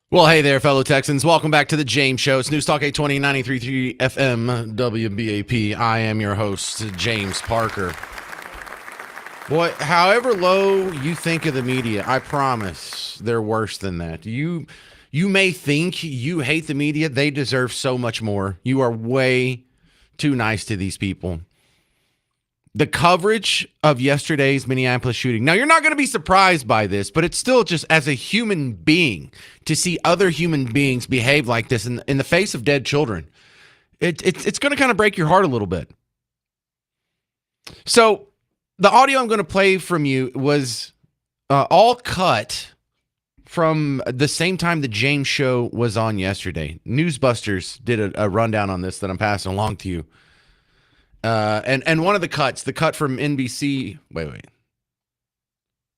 Well, hey there, fellow Texans. Welcome back to the James Show. It's News Talk 820, 93.3 FM, WBAP. I am your host, James Parker. Boy, however low you think of the media, I promise they're worse than that. You may think you hate the media. They deserve so much more. You are way too nice to these people. The coverage of yesterday's Minneapolis shooting. Now, you're not going to be surprised by this, but it's still just as a human being to see other human beings behave like this in the face of dead children. It's going to kind of break your heart a little bit. So the audio I'm going to play from you was all cut from the same time the James Show was on yesterday. Newsbusters did a rundown on this that I'm passing along to you. And one of the cuts, the cut from NBC,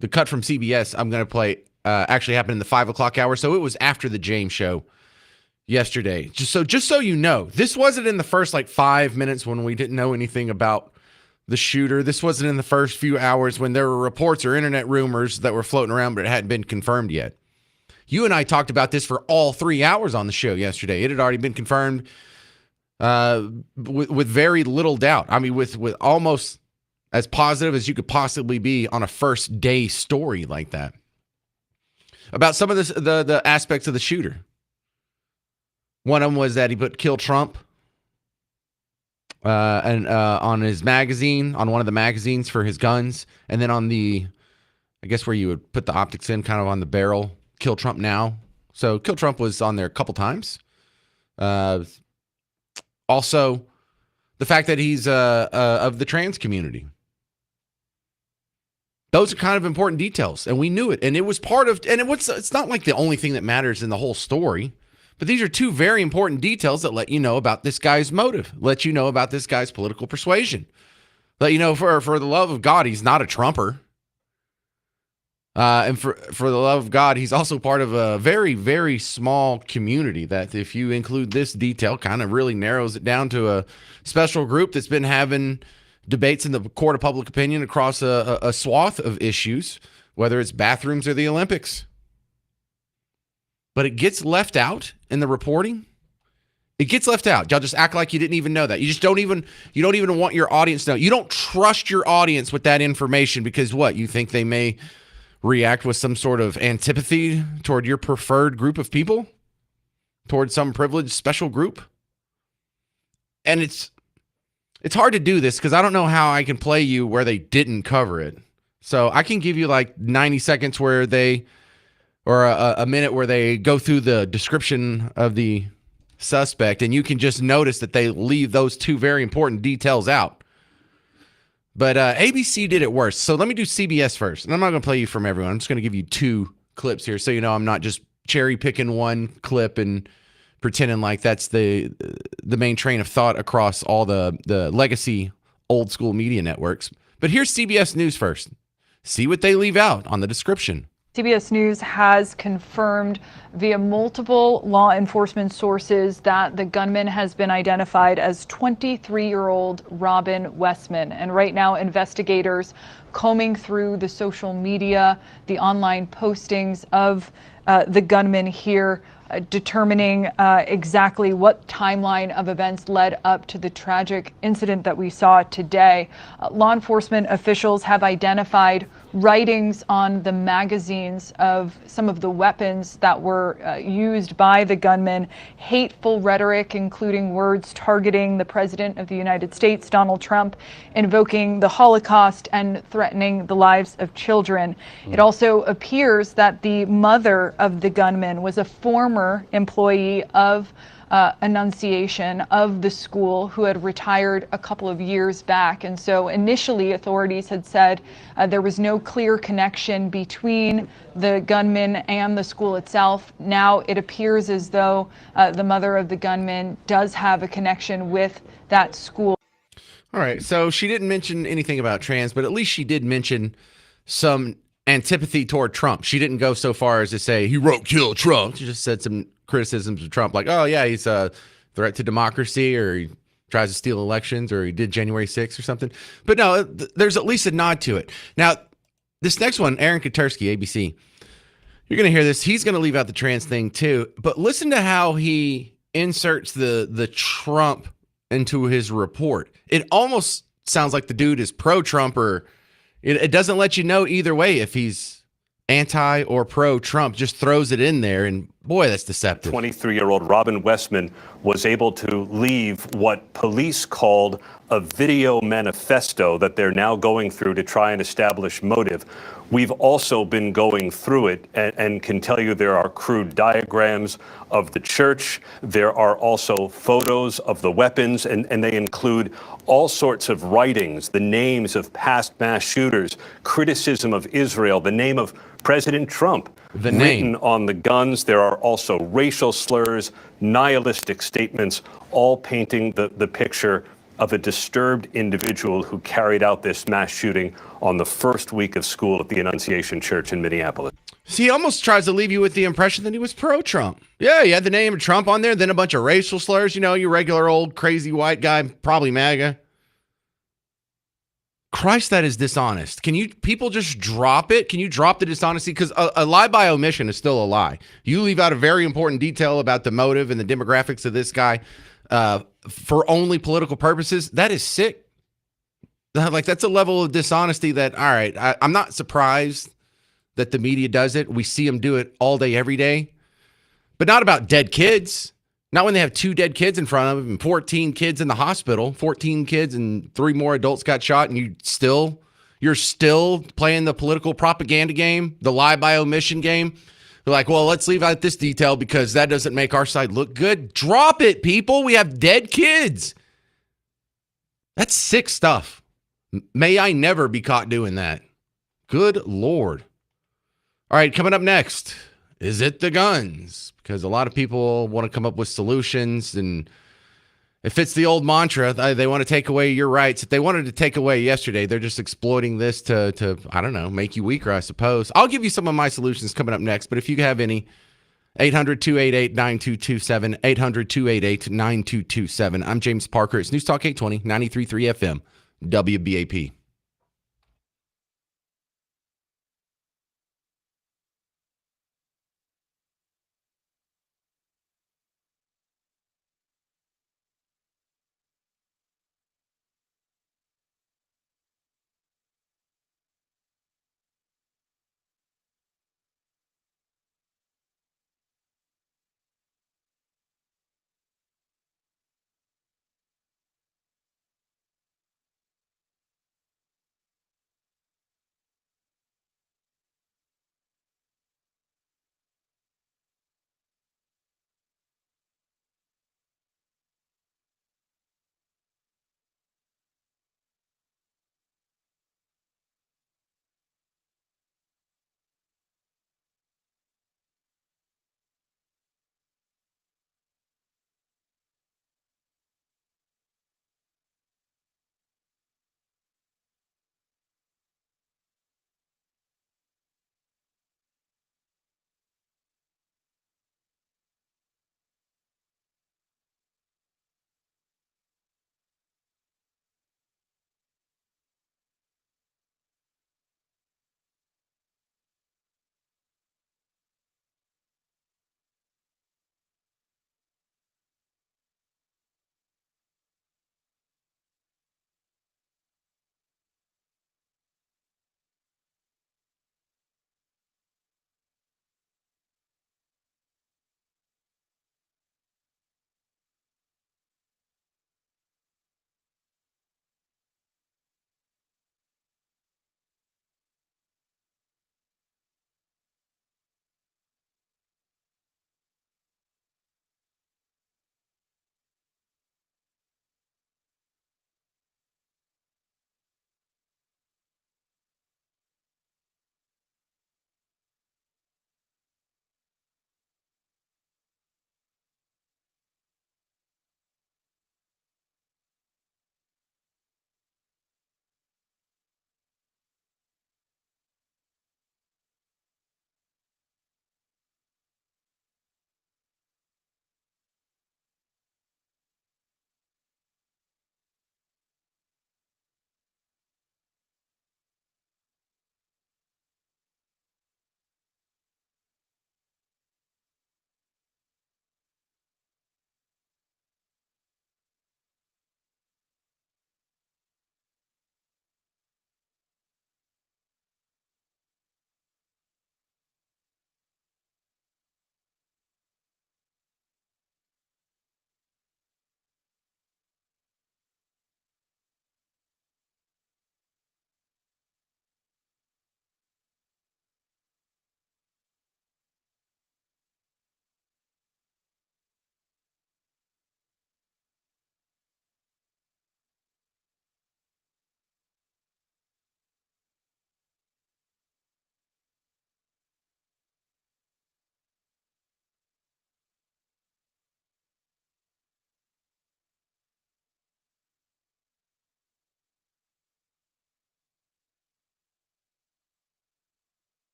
the cut from CBS, I'm going to play, actually happened in the 5 o'clock hour. So it was after the James Show yesterday. Just so you know, this wasn't in the first 5 minutes when we didn't know anything about the shooter. This wasn't in the first few hours when there were reports or internet rumors that were floating around, but it hadn't been confirmed yet. You and I talked about this for all 3 hours on the show yesterday. It had already been confirmed. With very little doubt. I mean, with almost as positive as you could possibly be on a first day story like that. About some of the aspects of the shooter. One of them was that he put "Kill Trump" and on his magazine, on one of the magazines for his guns, and then on the, I guess where you would put the optics in, kind of on the barrel, "Kill Trump now." So "Kill Trump" was on there a couple times. Also, the fact that he's of the trans community. Those are kind of important details, and we knew it. And it was part of, and it's not like the only thing that matters in the whole story, but these are two very important details that let you know about this guy's motive, let you know about this guy's political persuasion, let you know for the love of God, he's not a Trumper. And for the love of God, he's also part of a very, very small community that, if you include this detail, kind of really narrows it down to a special group that's been having debates in the court of public opinion across a swath of issues, whether it's bathrooms or the Olympics. But it gets left out in the reporting. It gets left out. Y'all just act like you didn't even know that. You don't even want your audience to know. You don't trust your audience with that information because what? You think they may react with some sort of antipathy toward your preferred group of people, toward some privileged special group. And it's hard to do this because I don't know how I can play you where they didn't cover it. So I can give you 90 seconds where they, or a minute where they go through the description of the suspect, and you can just notice that they leave those two very important details out. But ABC did it worse. So let me do CBS first. And I'm not going to play you from everyone. I'm just going to give you two clips here so you know I'm not just cherry picking one clip and pretending like that's the main train of thought across all the legacy old school media networks. But here's CBS News first. See what they leave out on the description. CBS News has confirmed via multiple law enforcement sources that the gunman has been identified as 23-year-old Robin Westman. And right now, investigators combing through the social media, the online postings of the gunman here, determining exactly what timeline of events led up to the tragic incident that we saw today. Law enforcement officials have identified writings on the magazines of some of the weapons that were used by the gunman, hateful rhetoric, including words targeting the President of the United States, Donald Trump, invoking the Holocaust and threatening the lives of children. It also appears that the mother of the gunman was a former employee of Annunciation of the school who had retired a couple of years back. And so initially authorities had said there was no clear connection between the gunman and the school itself. Now it appears as though the mother of the gunman does have a connection with that school. All right. So she didn't mention anything about trans, but at least she did mention some antipathy toward Trump. She didn't go so far as to say he wrote "kill Trump." She just said some criticisms of Trump, like, oh yeah, he's a threat to democracy, or he tries to steal elections, or he did January 6th or something. But no, there's at least a nod to it. Now, this next one, Aaron Katersky, ABC, You're going to hear this. He's going to leave out the trans thing too. But listen to how he inserts the Trump into his report. It almost sounds like the dude is pro-Trump, or it doesn't let you know either way if he's anti or pro-Trump. Just throws it in there, and boy, that's deceptive. 23-year-old Robin Westman was able to leave what police called a video manifesto that they're now going through to try and establish motive. We've also been going through it and can tell you there are crude diagrams of the church. There are also photos of the weapons, and they include all sorts of writings, the names of past mass shooters, criticism of Israel, the name of President Trump. The name written on the guns. There are also racial slurs, nihilistic statements, all painting the picture of a disturbed individual who carried out this mass shooting on the first week of school at the Annunciation Church in Minneapolis. See, he almost tries to leave you with the impression that he was pro-Trump. Yeah, he had the name of Trump on there, then a bunch of racial slurs. You know, your regular old crazy white guy, probably MAGA. Christ, that is dishonest. Can you people just drop it? Can you drop the dishonesty? Because a lie by omission is still a lie. You leave out a very important detail about the motive and the demographics of this guy for only political purposes. That is sick. Like, that's a level of dishonesty that, all right, I'm not surprised that the media does it. We see them do it all day, every day. But not about dead kids. Not when they have 2 dead kids in front of them and 14 kids in the hospital, 14 kids and 3 more adults got shot, and you're still playing the political propaganda game, the lie by omission game. They're like, well, let's leave out this detail because that doesn't make our side look good. Drop it, people. We have dead kids. That's sick stuff. May I never be caught doing that. Good Lord. All right, coming up next, is it the guns? Because a lot of people want to come up with solutions, and if it's the old mantra, they want to take away your rights. If they wanted to take away yesterday, they're just exploiting this to I don't know, make you weaker, I suppose. I'll give you some of my solutions coming up next, but if you have any, 800-288-9227, 800-288-9227. I'm James Parker. It's News Talk 820, 93.3 FM, WBAP.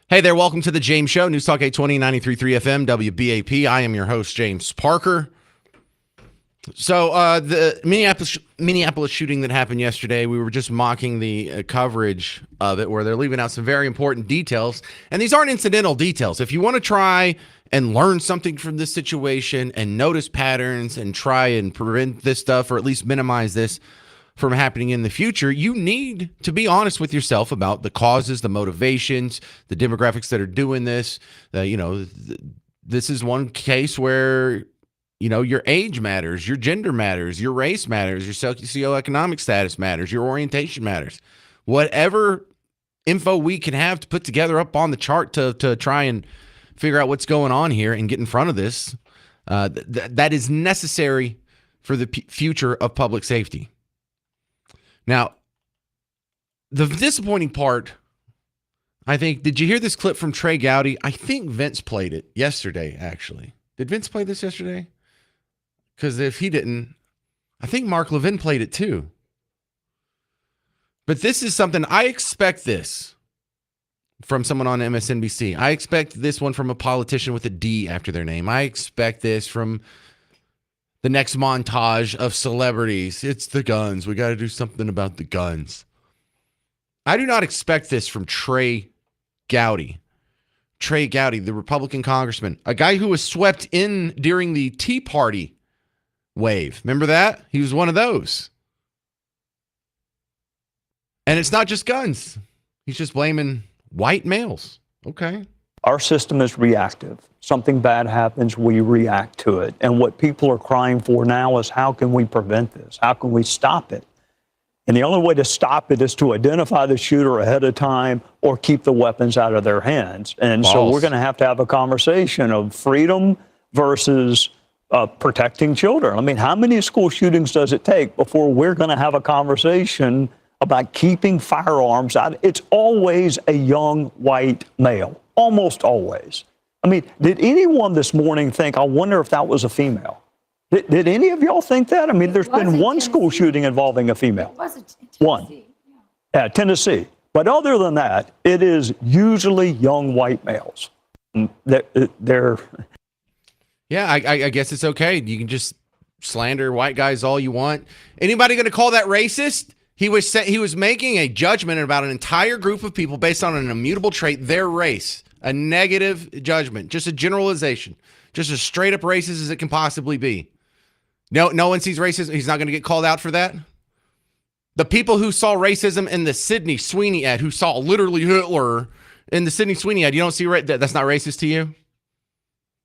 Hey there, welcome to the James Show, News Talk 820, 93.3 FM, WBAP. I am your host, James Parker. So the Minneapolis shooting that happened yesterday, we were just mocking the coverage of it where they're leaving out some very important details. And these aren't incidental details. If you want to try and learn something from this situation and notice patterns and try and prevent this stuff or at least minimize this from happening in the future, you need to be honest with yourself about the causes, the motivations, the demographics that are doing this. This is one case where, your age matters, your gender matters, your race matters, your socioeconomic status matters, your orientation matters. Whatever info we can have to put together up on the chart to try and figure out what's going on here and get in front of this, that is necessary for the future of public safety. Now, the disappointing part, I think, did you hear this clip from Trey Gowdy? I think Vince played it yesterday, actually. Did Vince play this yesterday? Because if he didn't, I think Mark Levin played it too. But this is something, I expect this from someone on MSNBC. I expect this one from a politician with a D after their name. I expect this from the next montage of celebrities. It's the guns. We got to do something about the guns. I do not expect this from Trey Gowdy. Trey Gowdy, the Republican congressman, a guy who was swept in during the Tea Party wave. Remember that? He was one of those. And it's not just guns. He's just blaming white males. Okay. Our system is reactive. Something bad happens, we react to it. And what people are crying for now is, how can we prevent this? How can we stop it? And the only way to stop it is to identify the shooter ahead of time or keep the weapons out of their hands. And so we're going to have a conversation of freedom versus protecting children. I mean, how many school shootings does it take before we're going to have a conversation about keeping firearms out? It's always a young white male. Almost always. I mean, did anyone this morning think, I wonder if that was a female? Did any of y'all think that? I mean, there's been one school shooting involving a female. It was Tennessee. One. Yeah, Tennessee. But other than that, it is usually young white males. They're Yeah, I guess it's okay. You can just slander white guys all you want. Anybody going to call that racist? He was making a judgment about an entire group of people based on an immutable trait, their race. A negative judgment, just a generalization, just as straight up racist as it can possibly be. No one sees racism. He's not going to get called out for that. The people who saw racism in the Sydney Sweeney ad, who saw literally Hitler in the Sydney Sweeney ad, you don't see that's not racist to you?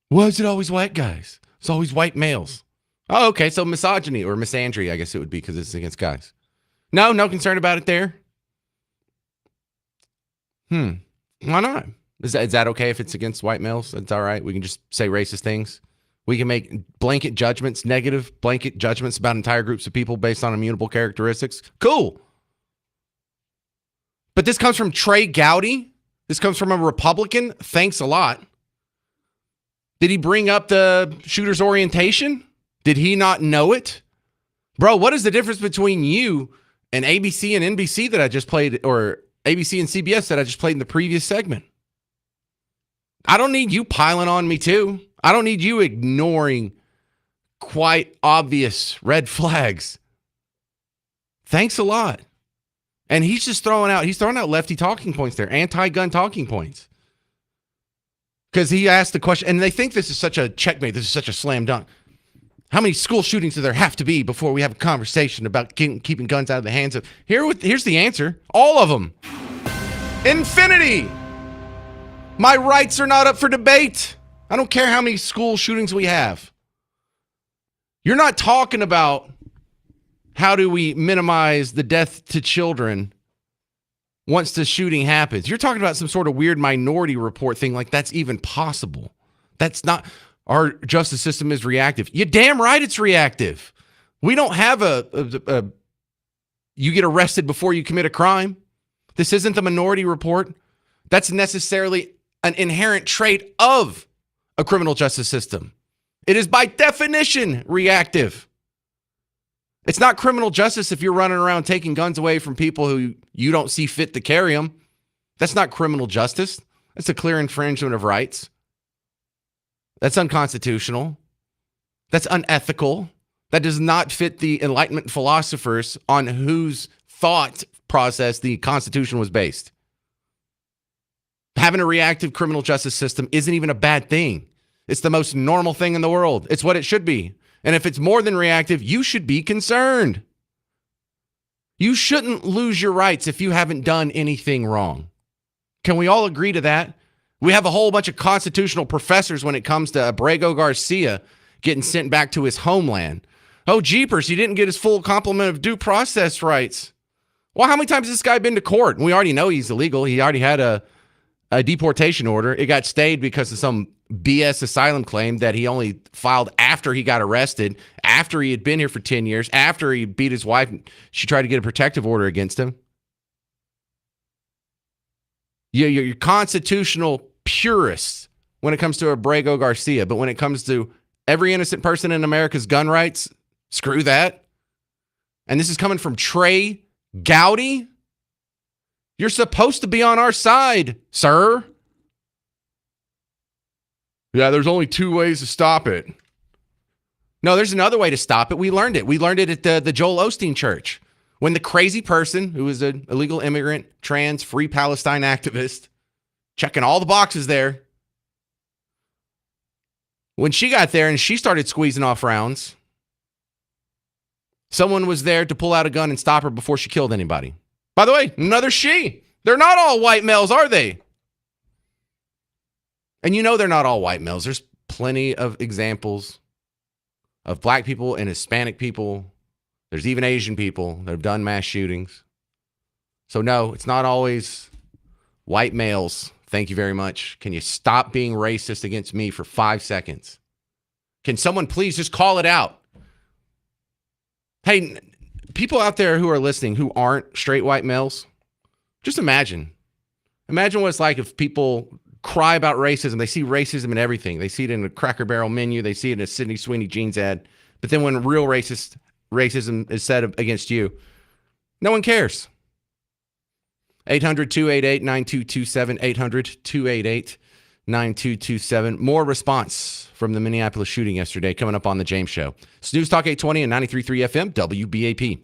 Why is it always white guys? It's always white males. Oh, okay, so misogyny or misandry, I guess it would be, because it's against guys. No concern about it there. Why not? Is that okay if it's against white males? That's all right. We can just say racist things. We can make blanket judgments, negative blanket judgments about entire groups of people based on immutable characteristics. Cool. But this comes from Trey Gowdy. This comes from a Republican. Thanks a lot. Did he bring up the shooter's orientation? Did he not know it? Bro, what is the difference between you and ABC and NBC that I just played, or ABC and CBS that I just played in the previous segment? I don't need you piling on me too. I don't need you ignoring quite obvious red flags. Thanks a lot. And he's just throwing out lefty talking points there, anti-gun talking points. Because he asked the question, and they think this is such a checkmate, this is such a slam dunk. How many school shootings do there have to be before we have a conversation about keeping guns out of the hands of... Here's the answer. All of them. Infinity. My rights are not up for debate. I don't care how many school shootings we have. You're not talking about how do we minimize the death to children once the shooting happens. You're talking about some sort of weird Minority Report thing, like that's even possible. That's not... Our justice system is reactive. You're damn right it's reactive. We don't have you get arrested before you commit a crime. This isn't the Minority Report. That's necessarily an inherent trait of a criminal justice system. It is by definition reactive. It's not criminal justice if you're running around taking guns away from people who you don't see fit to carry them. That's not criminal justice. That's a clear infringement of rights. That's unconstitutional. That's unethical. That does not fit the Enlightenment philosophers on whose thought process the Constitution was based. Having a reactive criminal justice system isn't even a bad thing. It's the most normal thing in the world. It's what it should be. And if it's more than reactive, you should be concerned. You shouldn't lose your rights if you haven't done anything wrong. Can we all agree to that? We have a whole bunch of constitutional professors when it comes to Abrego Garcia getting sent back to his homeland. Oh, jeepers, he didn't get his full complement of due process rights. Well, how many times has this guy been to court? We already know he's illegal. He already had a deportation order. It got stayed because of some BS asylum claim that he only filed after he got arrested, after he had been here for 10 years, after he beat his wife. She tried to get a protective order against him. You're constitutional purists when it comes to Abrego Garcia, but when it comes to every innocent person in America's gun rights, screw that. And this is coming from Trey Gowdy. You're supposed to be on our side, sir. Yeah, there's only two ways to stop it. No, there's another way to stop it. We learned it. We learned it at the Joel Osteen Church. When the crazy person who was an illegal immigrant, trans, free Palestine activist, checking all the boxes there, when she got there and she started squeezing off rounds, someone was there to pull out a gun and stop her before she killed anybody. By the way, another she. They're not all white males, are they? And you know they're not all white males. There's plenty of examples of black people and Hispanic people. There's even Asian people that have done mass shootings. So no, it's not always white males. Thank you very much. Can you stop being racist against me for 5 seconds? Can someone please just call it out? Hey, people out there who are listening who aren't straight white males, just imagine. Imagine what it's like if people cry about racism. They see racism in everything. They see it in a Cracker Barrel menu. They see it in a Sydney Sweeney jeans ad. But then when real racism is said against you, no one cares. 800-288-9227, 800-288-9227. More response from the Minneapolis shooting yesterday coming up on The James Show. It's News Talk 820 and 93.3 FM, WBAP.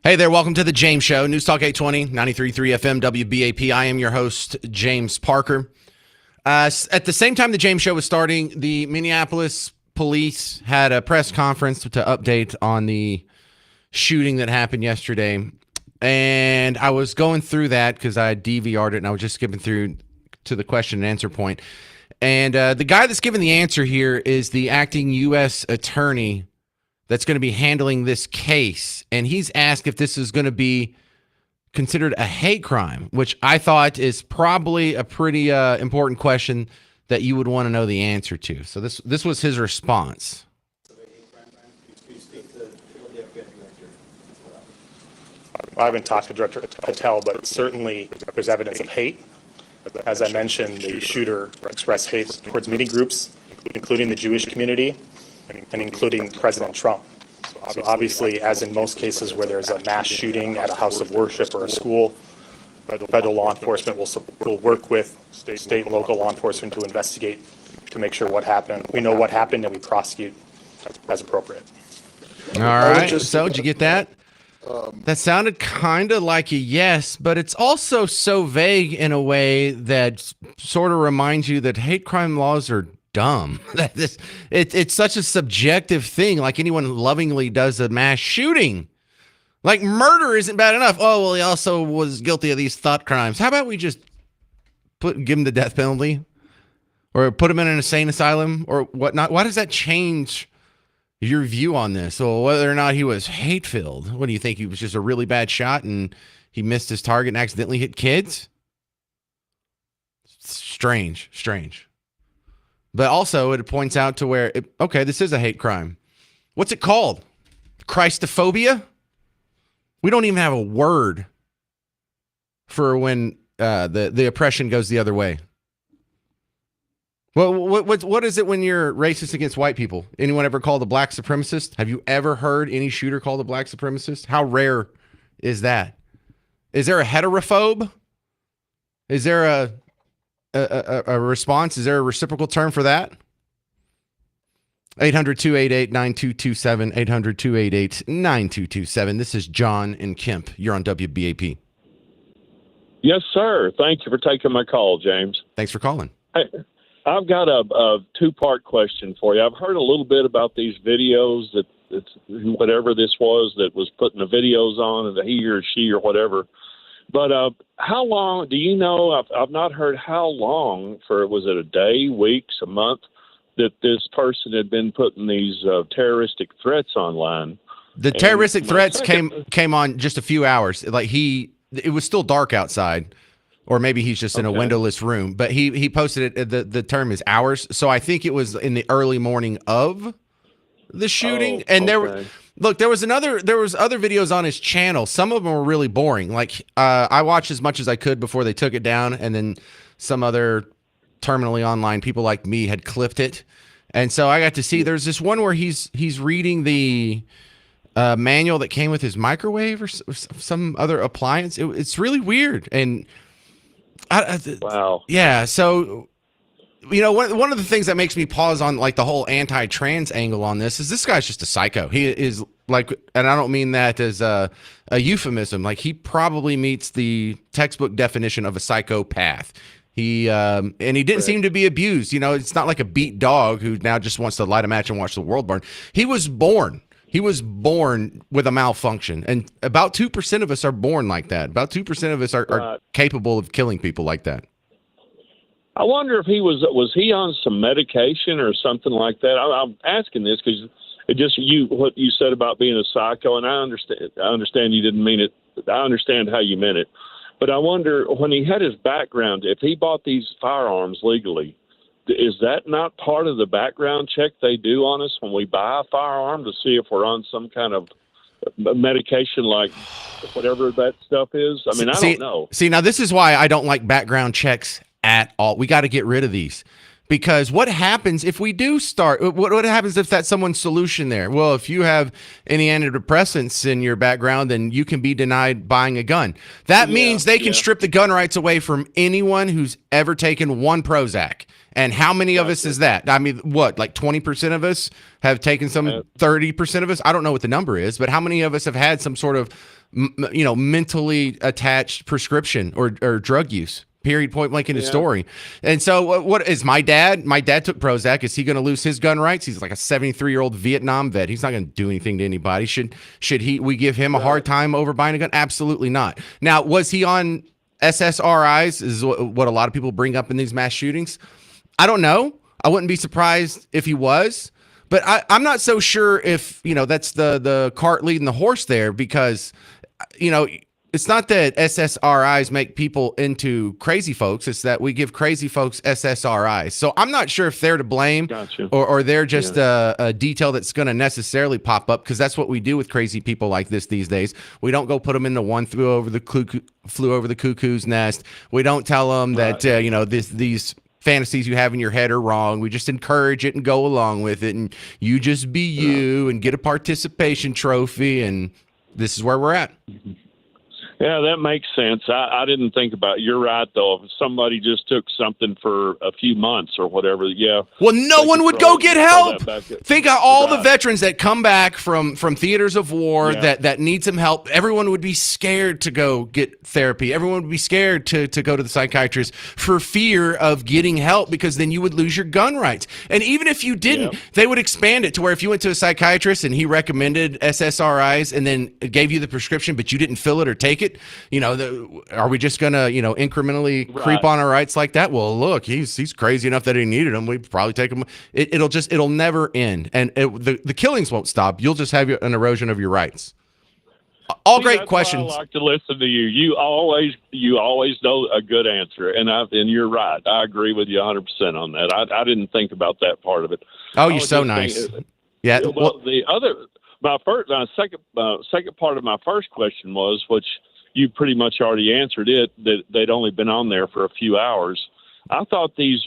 Hey there, welcome to the James Show, News Talk 820, 93.3 FM, WBAP. I am your host, James Parker. At the same time the James Show was starting, the Minneapolis police had a press conference to update on the shooting that happened yesterday. And I was going through that because I DVR'd it, and I was just skipping through to the question and answer point. And the guy that's giving the answer here is the acting U.S. attorney that's going to be handling this case. And he's asked if this is going to be considered a hate crime, which I thought is probably a pretty important question that you would want to know the answer to. So this was his response. I haven't talked to Director Patel, but certainly there's evidence of hate. As I mentioned, the shooter expressed hate towards many groups, including the Jewish community and including President Trump. So obviously, as in most cases where there's a mass shooting at a house of worship or a school, federal law enforcement will work with state and local law enforcement to investigate to make sure what happened. We know what happened and we prosecute as appropriate. All right. So did you get that? That sounded kind of like a yes, but it's also so vague in a way that sort of reminds you that hate crime laws are dumb. It's such a subjective thing. Like anyone lovingly does a mass shooting. Like murder isn't bad enough. Oh, well, he also was guilty of these thought crimes. How about we just give him the death penalty or put him in an insane asylum or whatnot? Why does that change your view on this? Well, whether or not he was hate-filled, what do you think? He was just a really bad shot and he missed his target and accidentally hit kids? Strange. But also, it points out to where, okay, this is a hate crime. What's it called? Christophobia? We don't even have a word for when the oppression goes the other way. Well, what is it when you're racist against white people? Anyone ever called a black supremacist? Have you ever heard any shooter called a black supremacist? How rare is that? Is there a heterophobe? Is there a response? Is there a reciprocal term for that? 800-288-9227, 800-288-9227. This is John and Kemp. You're on WBAP. Yes, sir. Thank you for taking my call, James. Thanks for calling. Hey, I've got a two-part question for you. I've heard a little bit about these videos that whatever this was that was putting the videos on, and he or she or whatever. But how long, do you know, I've not heard how long, was it a day, weeks, a month, that this person had been putting these terroristic threats online? The terroristic threats came on just a few hours. Like it was still dark outside, or maybe he's just in a windowless room. But he posted it. The term is hours. So I think it was in the early morning of the shooting. And there was other videos on his channel. Some of them were really boring. Like I watched as much as I could before they took it down, and then some other terminally online people like me had clipped it. And so I got to see there's this one where he's reading the manual that came with his microwave or some other appliance. It's really weird. And wow. Yeah. So, you know, one of the things that makes me pause on like the whole anti-trans angle on this guy's just a psycho. He is like, and I don't mean that as a euphemism. Like he probably meets the textbook definition of a psychopath. He didn't seem to be abused. You know, it's not like a beat dog who now just wants to light a match and watch the world burn. He was born with a malfunction, and about 2% of us are born like that. About 2% of us are capable of killing people like that. I wonder if was he on some medication or something like that? I'm asking this because what you said about being a psycho, and I understand you didn't mean it. I understand how you meant it. But I wonder, when he had his background, if he bought these firearms legally, is that not part of the background check they do on us when we buy a firearm to see if we're on some kind of medication, like whatever that stuff is? I mean, I don't know. See, now this is why I don't like background checks at all. We got to get rid of these. Because what happens if we do start? What happens if that's someone's solution there? Well, if you have any antidepressants in your background, then you can be denied buying a gun. That means they can strip the gun rights away from anyone who's ever taken one Prozac. And how many of us is that? I mean, what, like 20% of us have taken some, 30% of us? I don't know what the number is, but how many of us have had some sort of mentally attached prescription or drug use. Period, point blank in his story. And so what is my dad? My dad took Prozac. Is he going to lose his gun rights? He's like a 73-year-old Vietnam vet. He's not going to do anything to anybody. Should we give him a hard time over buying a gun? Absolutely not. Now, was he on SSRIs? Is what a lot of people bring up in these mass shootings. I don't know. I wouldn't be surprised if he was, but I'm not so sure if, that's the cart leading the horse there, because, it's not that SSRIs make people into crazy folks. It's that we give crazy folks SSRIs. So I'm not sure if they're to blame. Gotcha. or they're just a detail that's going to necessarily pop up, because that's what we do with crazy people like this these days. We don't go put them in the one flew over the cuckoo's nest. We don't tell them that, these fantasies you have in your head are wrong. We just encourage it and go along with it. And you just be you and get a participation trophy. And this is where we're at. Yeah, that makes sense. I didn't think about it. You're right, though. If somebody just took something for a few months or whatever, Well, no one would go get help. Think of all the veterans that come back from theaters of war that need some help. Everyone would be scared to go get therapy. Everyone would be scared to go to the psychiatrist for fear of getting help, because then you would lose your gun rights. And even if you didn't, they would expand it to where if you went to a psychiatrist and he recommended SSRIs and then gave you the prescription, but you didn't fill it or take it, are we just going to, incrementally creep on our rights like that? Well, look, he's crazy enough that he needed them. We'd probably take him. It'll never end. And the killings won't stop. You'll just have an erosion of your rights. All great questions. Why I like to listen to you. You always know a good answer, and you're right. I agree with you 100% on that. I didn't think about that part of it. Oh, you're so nice. Yeah. Well, my second part of my first question was, which you pretty much already answered it, that they'd only been on there for a few hours. I thought these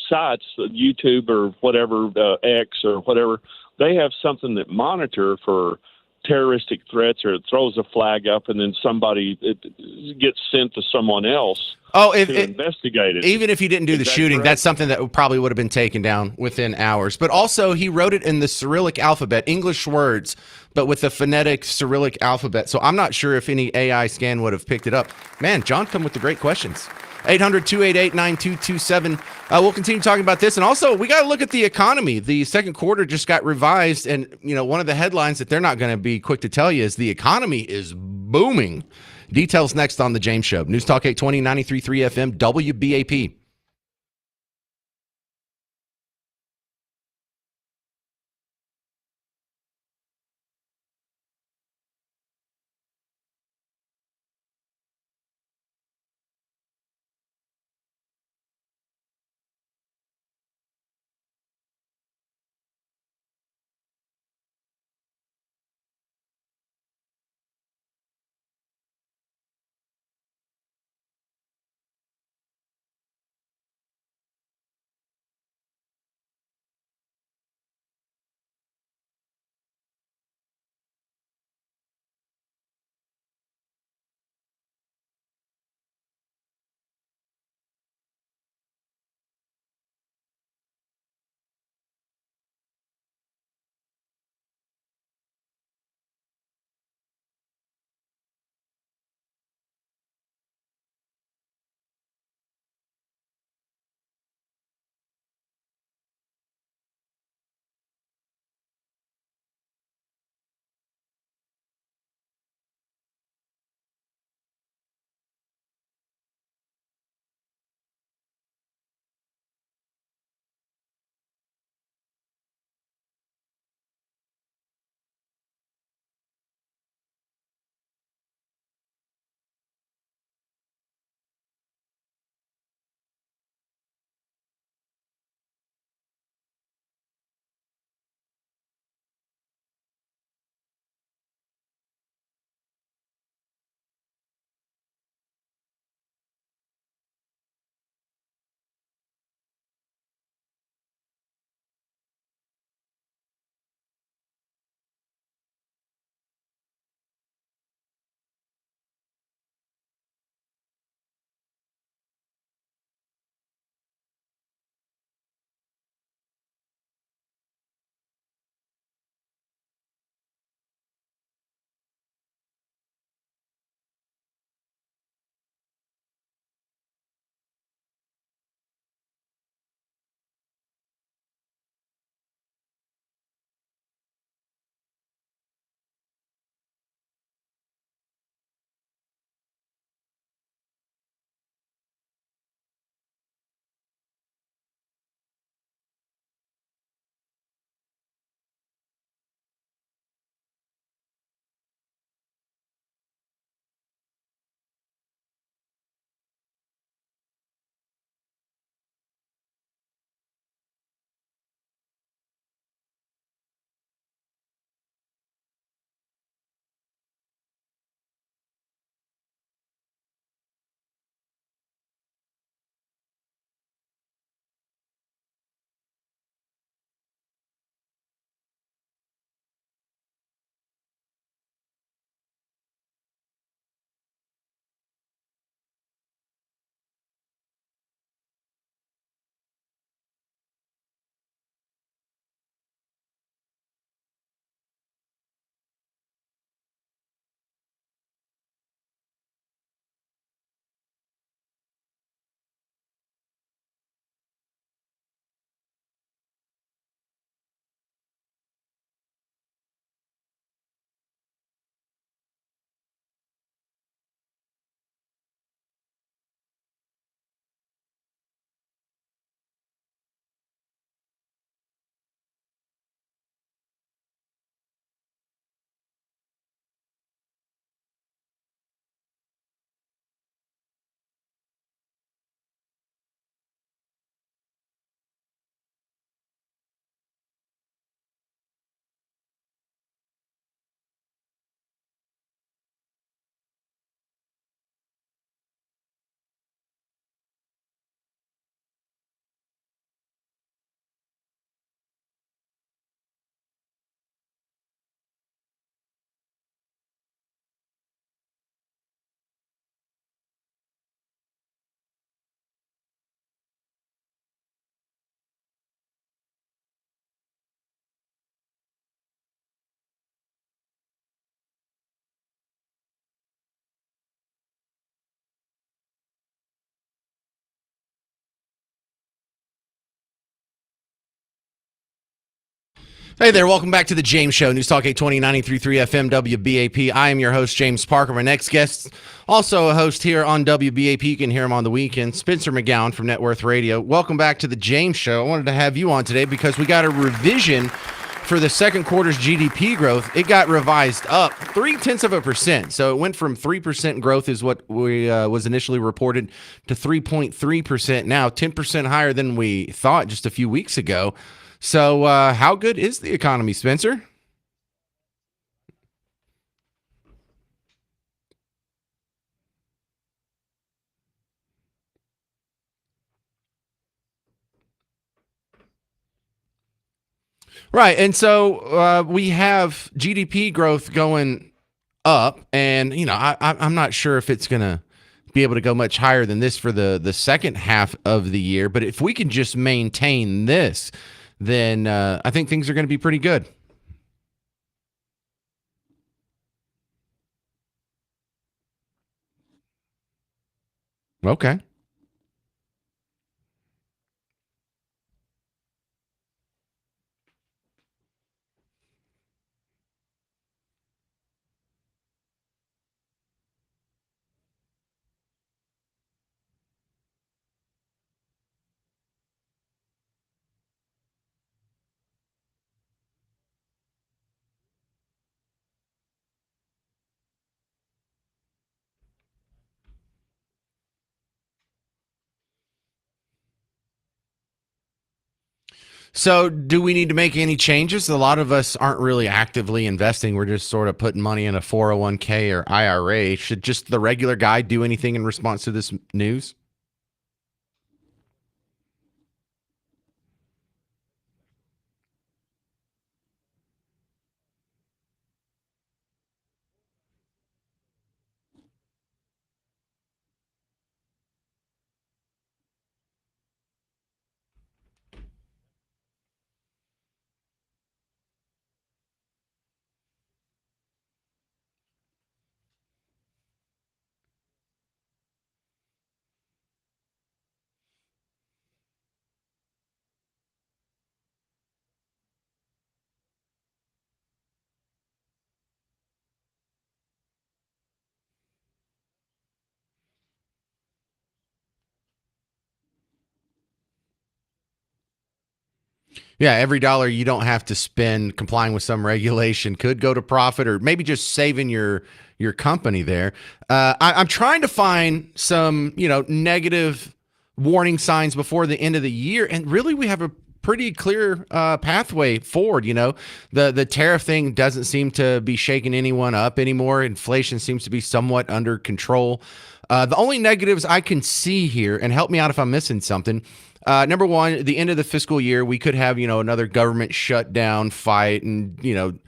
sites, YouTube or whatever, X or whatever, they have something that monitor for terroristic threats, or it throws a flag up and then it gets sent to someone else to investigate it. Even if he didn't do the shooting, correct? That's something that probably would have been taken down within hours. But also, he wrote it in the Cyrillic alphabet, English words, but with the phonetic Cyrillic alphabet. So I'm not sure if any AI scan would have picked it up. Man, John come with the great questions. 800-288-9227. We'll continue talking about this. And also, we got to look at the economy. The second quarter just got revised. And, one of the headlines that they're not going to be quick to tell you is the economy is booming. Details next on The James Show. News Talk 820, 93.3 FM, WBAP. Hey there, welcome back to the James Show, News Talk 820 93.3 FM WBAP. I am your host, James Parker. My next guest, also a host here on WBAP. You can hear him on the weekend, Spencer McGowan from Net Worth Radio. Welcome back to the James Show. I wanted to have you on today because we got a revision for the second quarter's GDP growth. It got revised up 0.3%. So it went from 3% growth is what was initially reported to 3.3% now, 10% higher than we thought just a few weeks ago. So how good is the economy, Spencer? Right. And so we have GDP growth going up. And, I'm not sure if it's going to be able to go much higher than this for the second half of the year. But if we can just maintain this, then I think things are going to be pretty good. Okay. So do we need to make any changes? A lot of us aren't really actively investing. We're just sort of putting money in a 401k or IRA. Should just the regular guy do anything in response to this news? Yeah, every dollar you don't have to spend complying with some regulation could go to profit, or maybe just saving your company there. I'm trying to find some negative warning signs before the end of the year, and really we have a pretty clear pathway forward. The tariff thing doesn't seem to be shaking anyone up anymore. Inflation seems to be somewhat under control. The only negatives I can see here, and help me out if I'm missing something. Number one, the end of the fiscal year, we could have another government shutdown fight, and and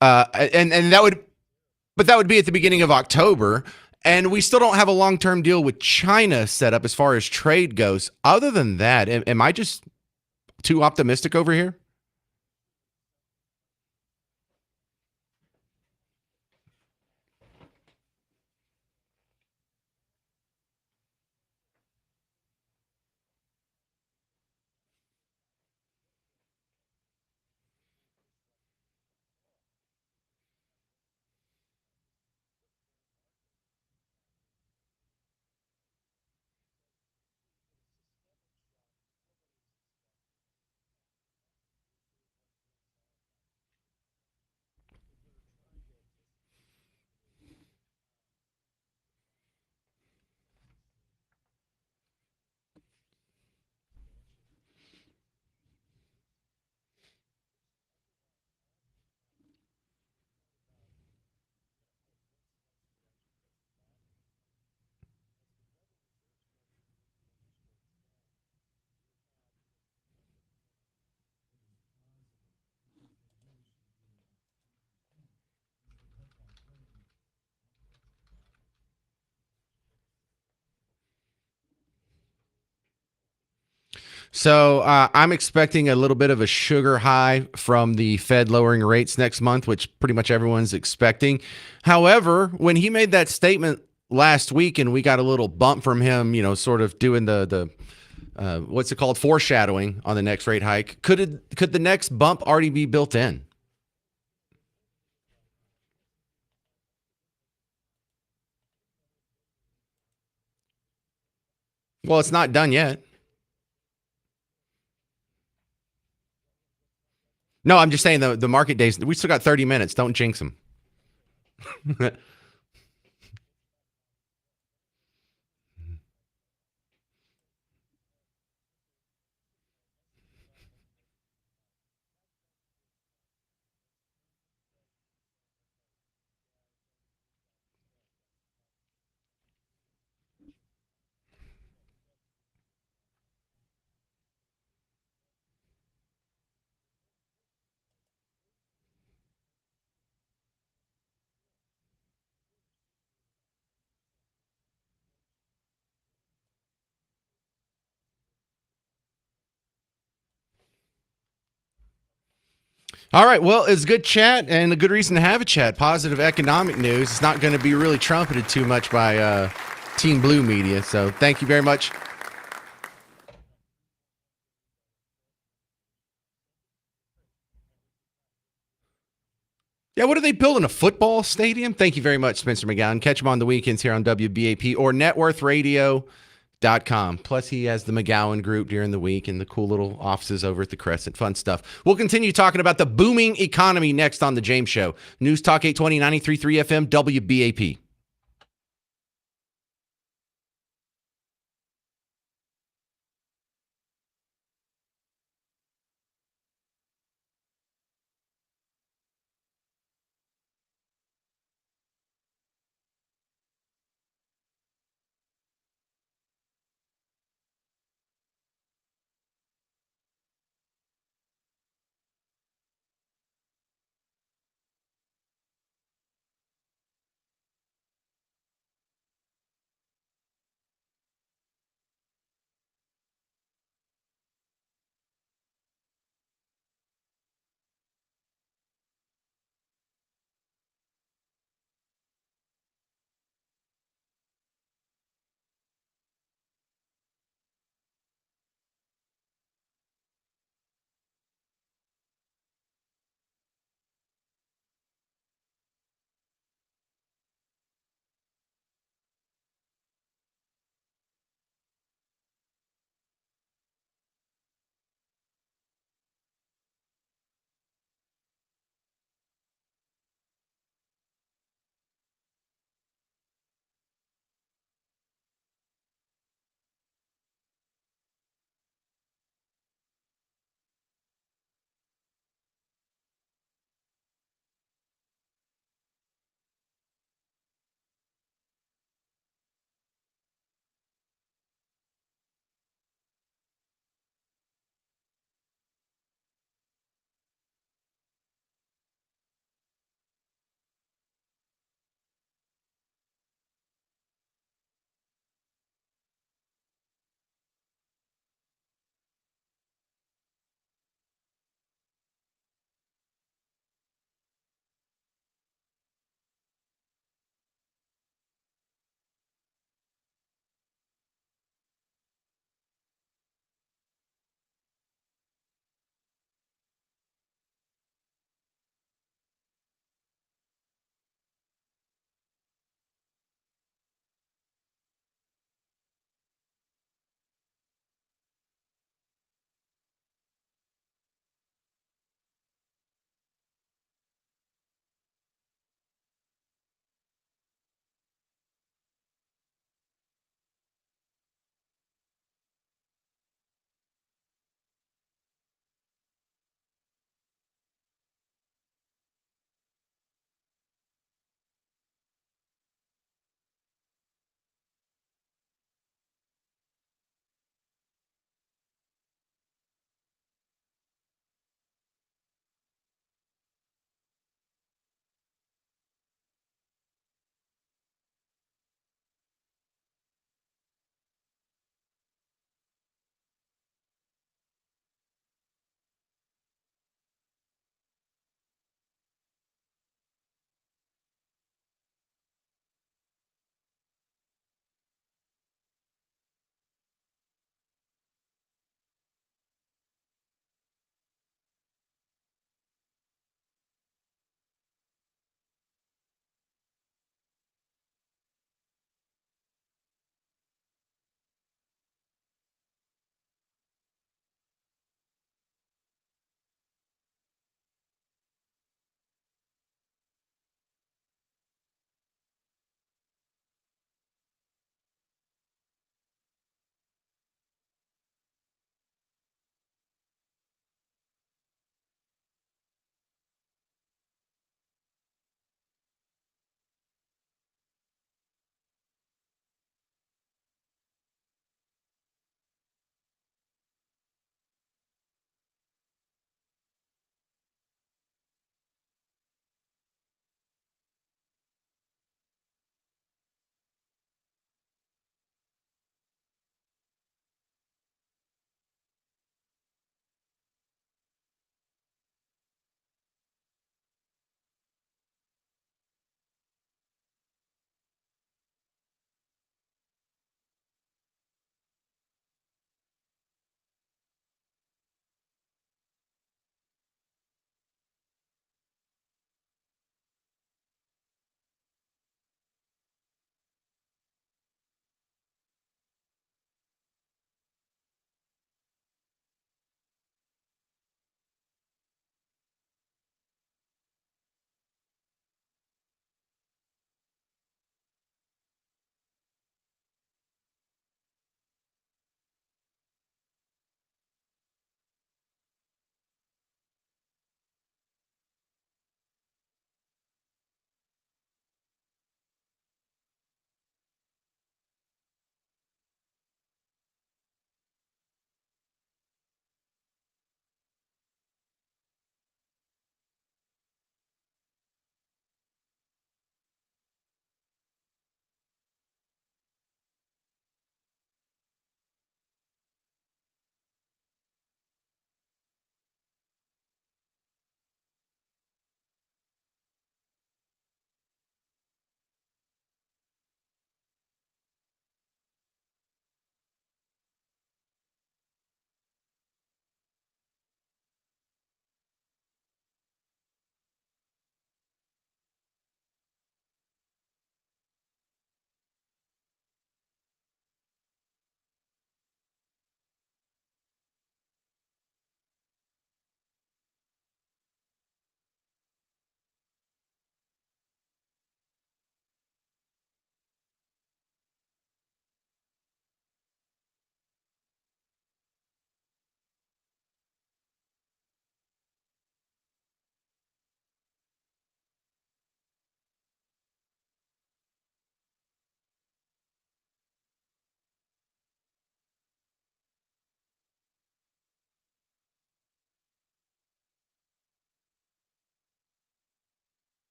that would be at the beginning of October, and we still don't have a long-term deal with China set up as far as trade goes. Other than that, am I just too optimistic over here? So I'm expecting a little bit of a sugar high from the Fed lowering rates next month, which pretty much everyone's expecting. However, when he made that statement last week and we got a little bump from him, sort of doing the what's it called? Foreshadowing on the next rate hike. Could the next bump already be built in? Well, it's not done yet. No, I'm just saying the market days. We still got 30 minutes. Don't jinx them. All right. Well, it's good chat and a good reason to have a chat. Positive economic news. It's not going to be really trumpeted too much by Team Blue media. So thank you very much. Yeah, what are they building? A football stadium? Thank you very much, Spencer McGowan. Catch him on the weekends here on WBAP or networthradio.com. Plus, he has the McGowan group during the week and the cool little offices over at the Crescent. Fun stuff. We'll continue talking about the booming economy next on The James Show. News Talk 820, 93.3 FM, WBAP.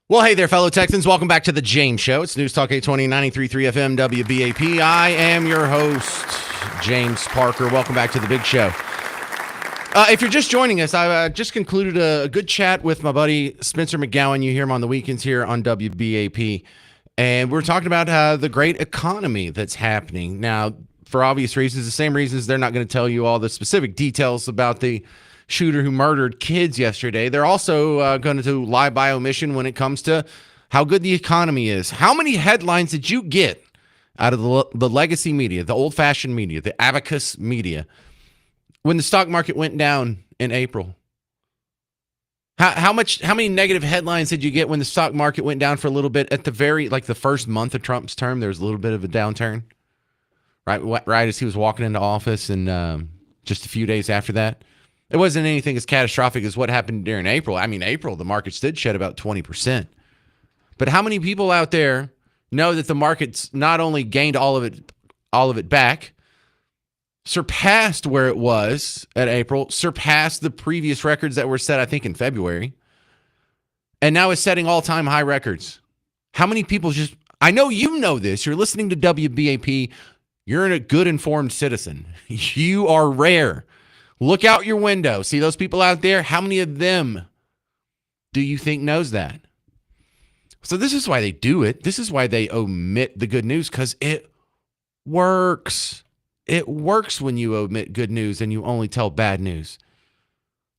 Well, hey there, fellow Texans. Welcome back to the James Show. It's News Talk 820, 93.3 FM, WBAP. I am your host, James Parker. Welcome back to the big show. If you're just joining us, I just concluded a good chat with my buddy Spencer McGowan. You hear him on the weekends here on WBAP. And we're talking about the great economy that's happening. Now, for obvious reasons, the same reasons they're not going to tell you all the specific details about the shooter who murdered kids yesterday. They're also going to lie by omission when it comes to how good the economy is. How many headlines did you get out of the legacy media, the old-fashioned media, the abacus media, when the stock market went down in April? How many negative headlines did you get when the stock market went down for a little bit at the the first month of Trump's term? There was a little bit of a downturn, right as he was walking into office, and just a few days after that. It wasn't anything as catastrophic as what happened during April. I mean, April, the markets did shed about 20%. But how many people out there know that the markets not only gained all of it back, surpassed where it was at April, surpassed the previous records that were set, I think, in February, and now is setting all-time high records? How many people I know you know this. You're listening to WBAP. You're a good informed citizen. You are rare. Look out your window. See those people out there? How many of them do you think knows that? So this is why they do it. This is why they omit the good news, because it works. It works when you omit good news and you only tell bad news.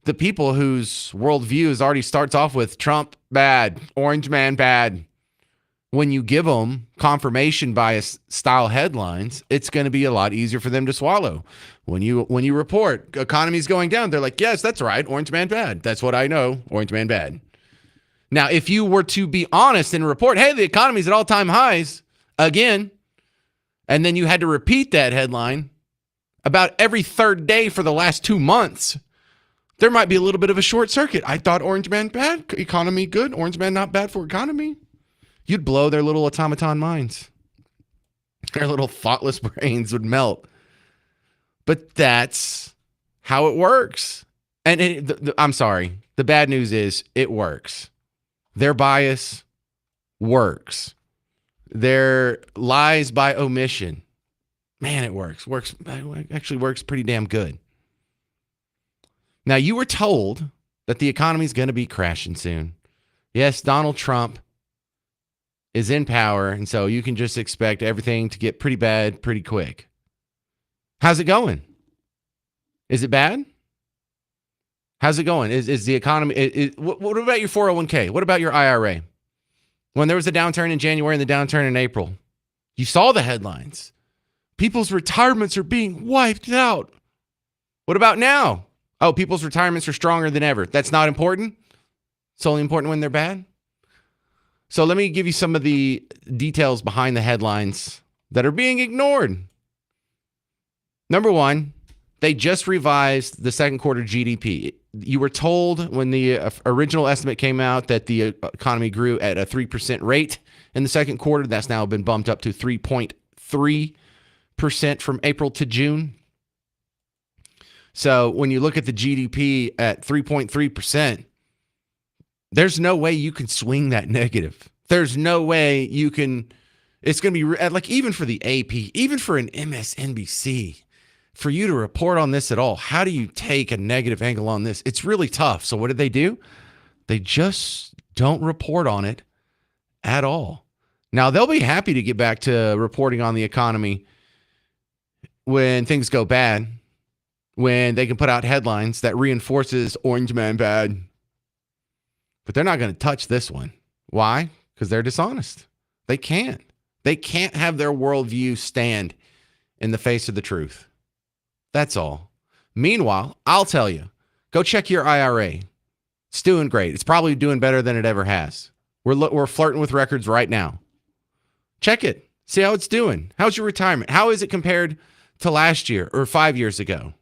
The people whose worldview already starts off with Trump bad, Orange Man bad. When you give them confirmation bias style headlines, it's going to be a lot easier for them to swallow. When you report economy's going down, they're like, yes, that's right, Orange Man bad. That's what I know, Orange Man bad. Now, if you were to be honest and report, hey, the economy's at all-time highs again, and then you had to repeat that headline about every third day for the last 2 months, there might be a little bit of a short circuit. I thought Orange Man bad, economy good, Orange Man not bad for economy. You'd blow their little automaton minds. Their little thoughtless brains would melt. But that's how it works. And I'm sorry. The bad news is it works. Their bias works. Their lies by omission. Man, it works. Actually works pretty damn good. Now, you were told that the economy is going to be crashing soon. Yes, Donald Trump is in power, and so you can just expect everything to get pretty bad pretty quick. How's it going? Is it bad? How's it going? Is the economy... what about your 401k? What about your IRA? When there was a downturn in January and the downturn in April, you saw the headlines. People's retirements are being wiped out. What about now? Oh, people's retirements are stronger than ever. That's not important? It's only important when they're bad? So let me give you some of the details behind the headlines that are being ignored. Number one, they just revised the second quarter GDP. You were told when the original estimate came out that the economy grew at a 3% rate in the second quarter. That's now been bumped up to 3.3% from April to June. So when you look at the GDP at 3.3%, there's no way you can swing that negative. There's no way you can. It's going to be like, even for the AP, even for an MSNBC, for you to report on this at all, how do you take a negative angle on this? It's really tough. So what did they do? They just don't report on it at all. Now, they'll be happy to get back to reporting on the economy when things go bad, when they can put out headlines that reinforces Orange Man bad. But they're not going to touch this one. Why? Because they're dishonest. They can't. They can't have their worldview stand in the face of the truth. That's all. Meanwhile, I'll tell you, go check your IRA. It's doing great. It's probably doing better than it ever has. We're flirting with records right now. Check it. See how it's doing. How's your retirement? How is it compared to last year or 5 years ago?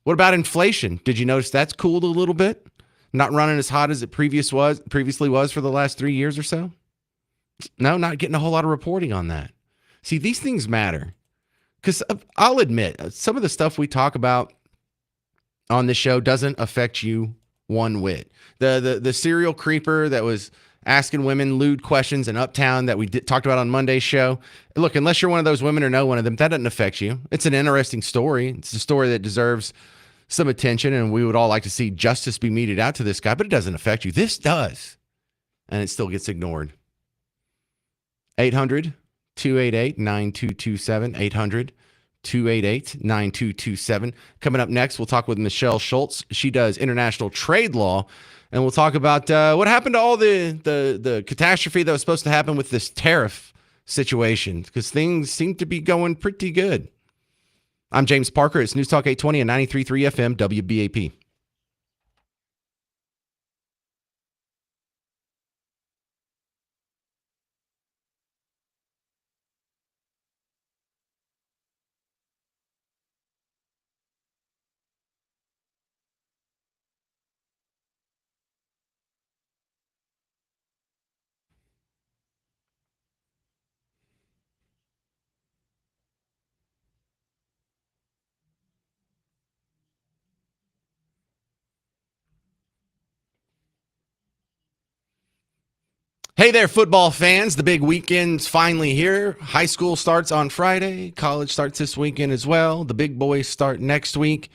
What about inflation? Did you notice that's cooled a little bit? Not running as hot as it previously was for the last 3 years or so? No, not getting a whole lot of reporting on that. See, these things matter. Because I'll admit, some of the stuff we talk about on this show doesn't affect you one whit. The serial creeper that was asking women lewd questions in Uptown that we talked about on Monday's show. Look, unless you're one of those women or know one of them, that doesn't affect you. It's an interesting story. It's a story that deserves some attention, and we would all like to see justice be meted out to this guy, but it doesn't affect you. This does, and it still gets ignored. 800-288-9227, 800-288-9227. Coming up next, we'll talk with Michelle Schultz. She does international trade law, and we'll talk about what happened to all the catastrophe that was supposed to happen with this tariff situation, because things seem to be going pretty good. I'm James Parker. It's News Talk 820 and 93.3 FM WBAP. Hey there, football fans. The big weekend's finally here. High school starts on Friday. College starts this weekend as well. The big boys start next week.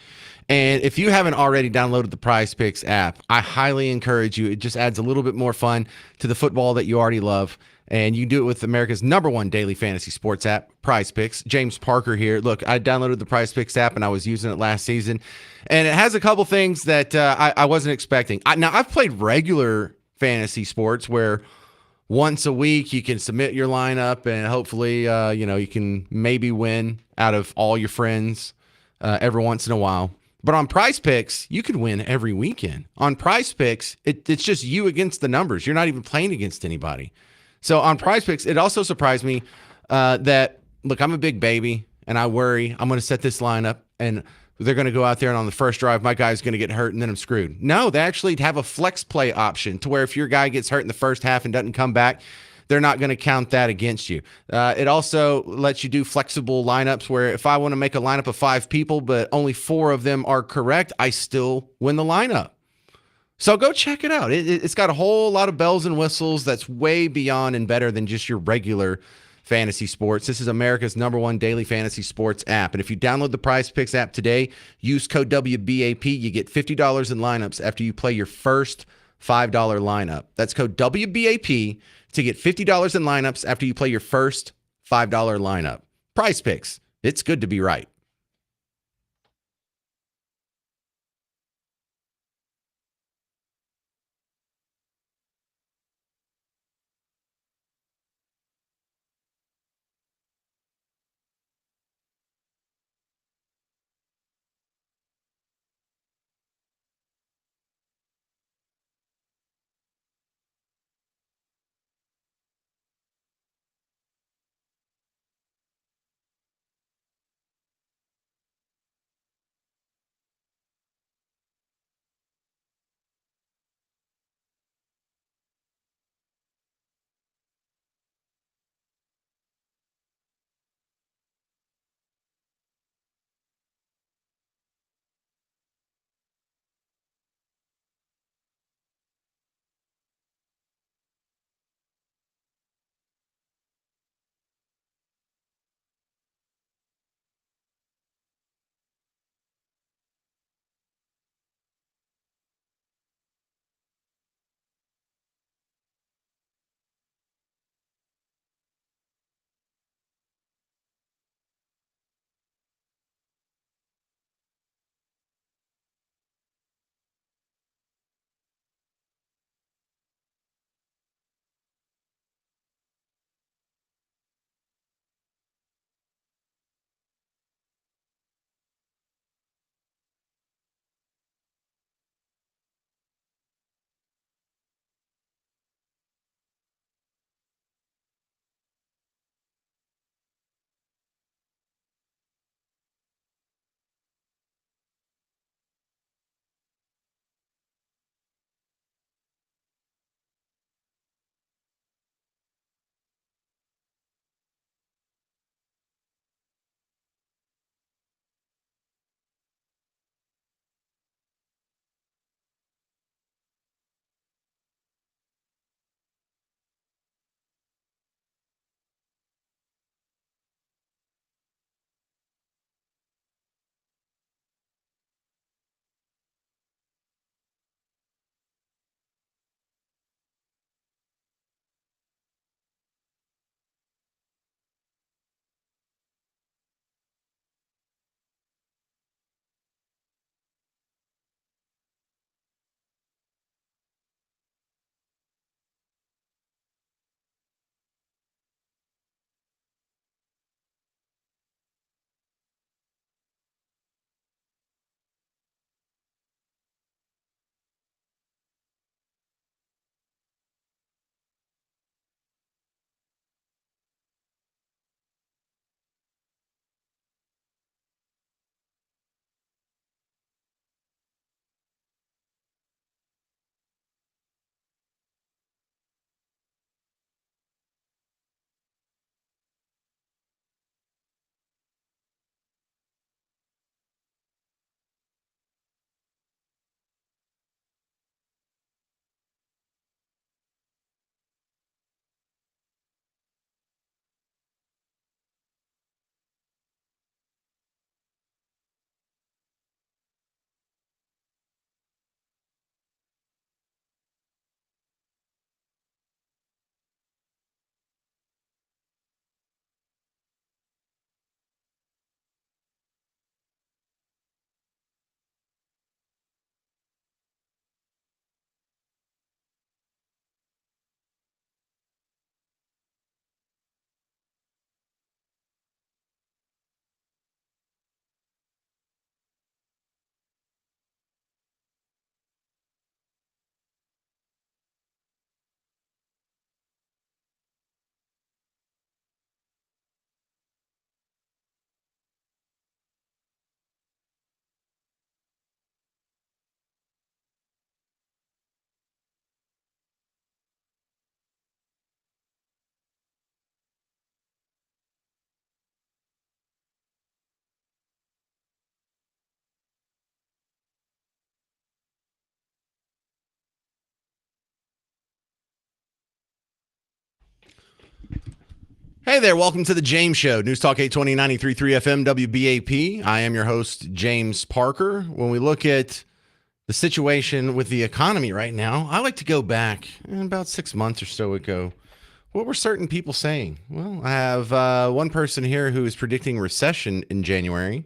And if you haven't already downloaded the Prize Picks app, I highly encourage you. It just adds a little bit more fun to the football that you already love. And you can do it with America's #1 daily fantasy sports app, Prize Picks. James Parker here. Look, I downloaded the Prize Picks app, and I was using it last season. And it has a couple things that I wasn't expecting. Now, I've played regular fantasy sports where once a week you can submit your lineup, and hopefully you can maybe win out of all your friends every once in a while. But on Prize Picks, you could win every weekend. On Prize Picks, it's just you against the numbers. You're not even playing against anybody. So on Prize Picks, it also surprised me that, look, I'm a big baby, and I worry I'm going to set this lineup, and they're going to go out there, and on the first drive, my guy's going to get hurt, and then I'm screwed. No, they actually have a flex play option to where if your guy gets hurt in the first half and doesn't come back, they're not going to count that against you. It also lets you do flexible lineups where if I want to make a lineup of 5 people, but only 4 of them are correct, I still win the lineup. So go check it out. It's got a whole lot of bells and whistles that's way beyond and better than just your regular fantasy sports. This is America's #1 daily fantasy sports app. And if you download the Prize Picks app today, use code WBAP, you get $50 in lineups after you play your first $5 lineup. That's code WBAP to get $50 in lineups after you play your first $5 lineup. Prize Picks. It's good to be right. Hey there, welcome to the James Show, News Talk 820 93.3 FM WBAP. I am your host, James Parker. When we look at the situation with the economy right now, I like to go back about 6 months or so ago. What were certain people saying? Well, I have one person here who is predicting recession in January.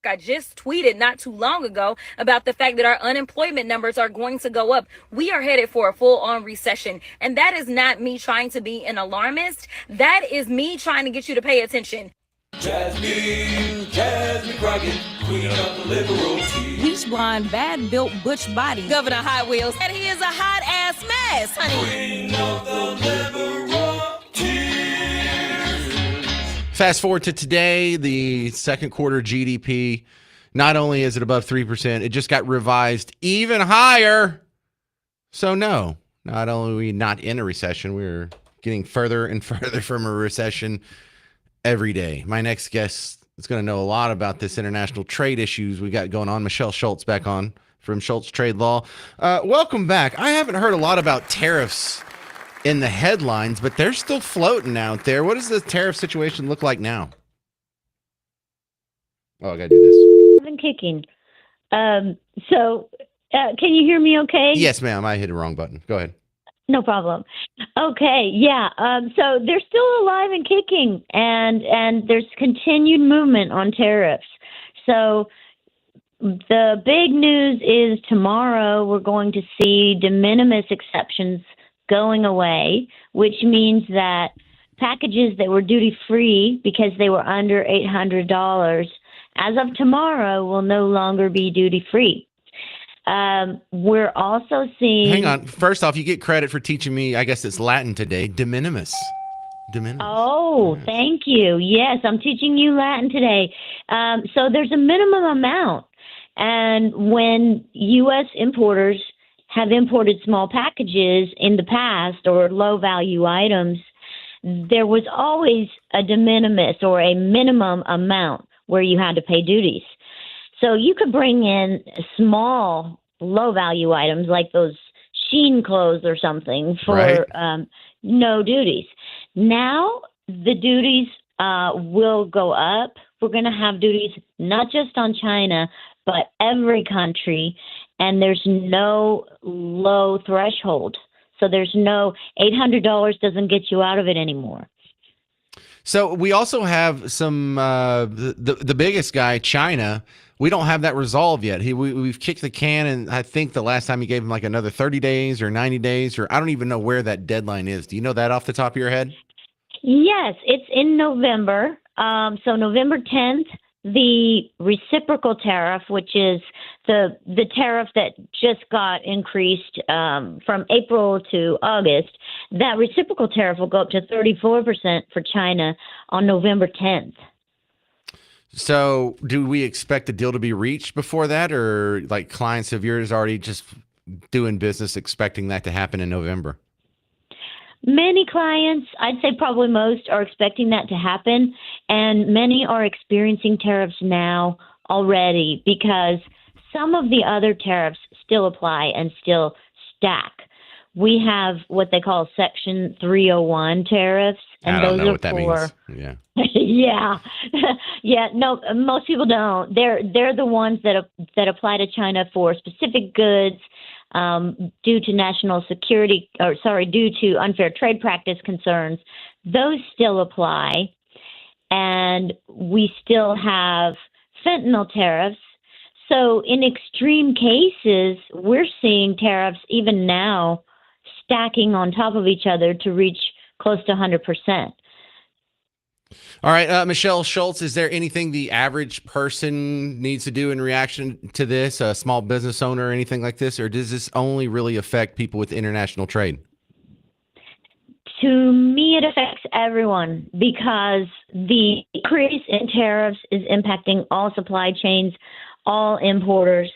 I just tweeted not too long ago about the fact that our unemployment numbers are going to go up. We are headed for a full-on recession. And that is not me trying to be an alarmist. That is me trying to get you to pay attention. Jasmine Crockett, queen of the liberal tea. Bleach blonde, bad built butch body. Governor Hot Wheels. And he is a hot ass mess, honey. Queen of the liberal tea. Fast forward to today, the second quarter GDP, not only is it above 3%, it just got revised even higher. So no, not only are we not in a recession, we're getting further and further from a recession every day. My next guest is going to know a lot about this international trade issues we got going on. Michelle Schultz back on from Schultz Trade Law. Welcome back. I haven't heard a lot about tariffs in the headlines, but they're still floating out there. What does the tariff situation look like now? Oh, I got to do this. I'm kicking. Can you hear me okay? Yes, ma'am. I hit the wrong button. Go ahead. No problem. Okay, yeah. So they're still alive and kicking, and there's continued movement on tariffs. So the big news is tomorrow we're going to see de minimis exceptions going away, which means that packages that were duty-free because they were under $800, as of tomorrow, will no longer be duty-free. We're also seeing... Hang on. First off, you get credit for teaching me, I guess it's Latin today, de minimis. De minimis. Oh, yes. Thank you. Yes, I'm teaching you Latin today. So there's a minimum amount. And when U.S. importers have imported small packages in the past or low-value items, there was always a de minimis or a minimum amount where you had to pay duties. So you could bring in small, low-value items like those Sheen clothes or something for right. No duties. Now the duties will go up. We're going to have duties not just on China, but every country, and there's no low threshold. So there's no $800 doesn't get you out of it anymore. So we also have some the biggest guy, China. We don't have that resolved yet. We've kicked the can, and I think the last time you gave him like another 30 days or 90 days, or I don't even know where that deadline is. Do you know that off the top of your head? Yes, it's in November. So November 10th, the reciprocal tariff, which is the tariff that just got increased from April to August, that reciprocal tariff will go up to 34% for China on November 10th. So do we expect a deal to be reached before that, or like clients of yours already just doing business expecting that to happen in November? Many clients, I'd say probably most, are expecting that to happen, and many are experiencing tariffs now already because some of the other tariffs still apply and still stack. We have what they call Section 301 tariffs, and I don't those know are what that for means. yeah, yeah. No, most people don't. They're the ones that apply to China for specific goods. Due to national security, due to unfair trade practice concerns, those still apply. And we still have fentanyl tariffs. So in extreme cases, we're seeing tariffs even now stacking on top of each other to reach close to 100%. All right, Michelle Schultz, is there anything the average person needs to do in reaction to this, a small business owner or anything like this, or does this only really affect people with international trade? To me, it affects everyone because the increase in tariffs is impacting all supply chains, all importers,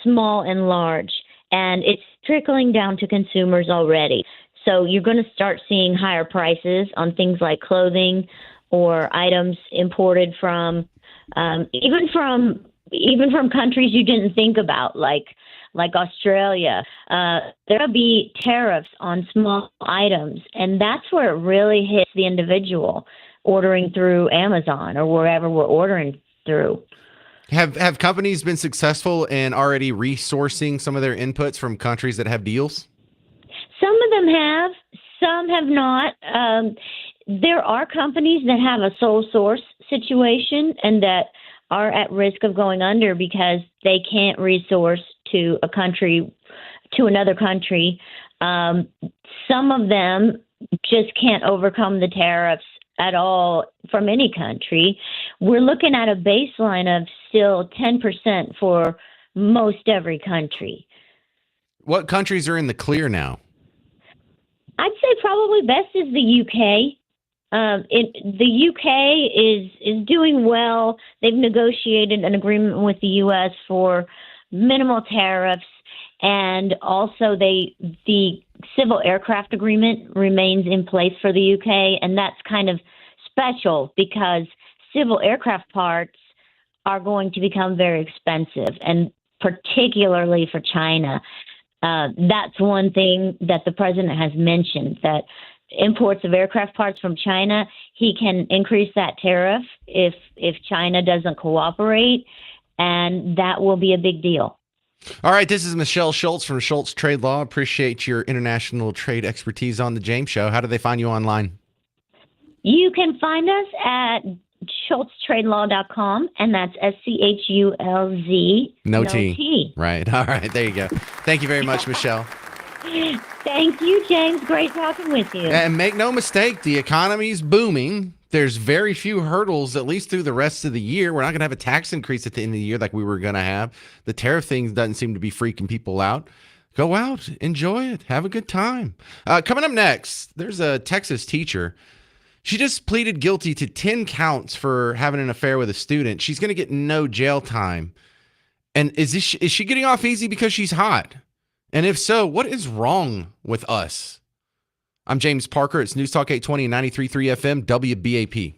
small and large, and it's trickling down to consumers already. So you're going to start seeing higher prices on things like clothing or items imported from even from countries you didn't think about, like like Australia. There'll be tariffs on small items, and that's where it really hits the individual ordering through Amazon or wherever we're ordering through. Have companies been successful in already resourcing some of their inputs from countries that have deals? Some of them have, some have not. There are companies that have a sole source situation and that are at risk of going under because they can't resource to another country. Some of them just can't overcome the tariffs at all from any country. We're looking at a baseline of still 10% for most every country. What countries are in the clear now? I'd say probably best is the UK. The UK is doing well. They've negotiated an agreement with the U.S. for minimal tariffs, and also the civil aircraft agreement remains in place for the UK, and that's kind of special because civil aircraft parts are going to become very expensive, and particularly for China. That's one thing that the president has mentioned, that imports of aircraft parts from China, he can increase that tariff if China doesn't cooperate, and that will be a big deal. All right, this is Michelle Schultz from Schultz Trade Law. Appreciate your international trade expertise on the James Show. How do they find you online? You can find us at SchultzTradeLaw.com, and that's SCHULZ. No T. Right. All right. There you go. Thank you very much, Michelle. Thank you, James. Great talking with you. And make no mistake, the economy's booming. There's very few hurdles, at least through the rest of the year. We're not going to have a tax increase at the end of the year like we were going to have. The tariff thing doesn't seem to be freaking people out. Go out, enjoy it, have a good time. Coming up next, there's a Texas teacher. She just pleaded guilty to 10 counts for having an affair with a student. She's going to get no jail time. And is she getting off easy because she's hot? And if so, what is wrong with us? I'm James Parker. It's News Talk 820 and 93.3 FM, WBAP.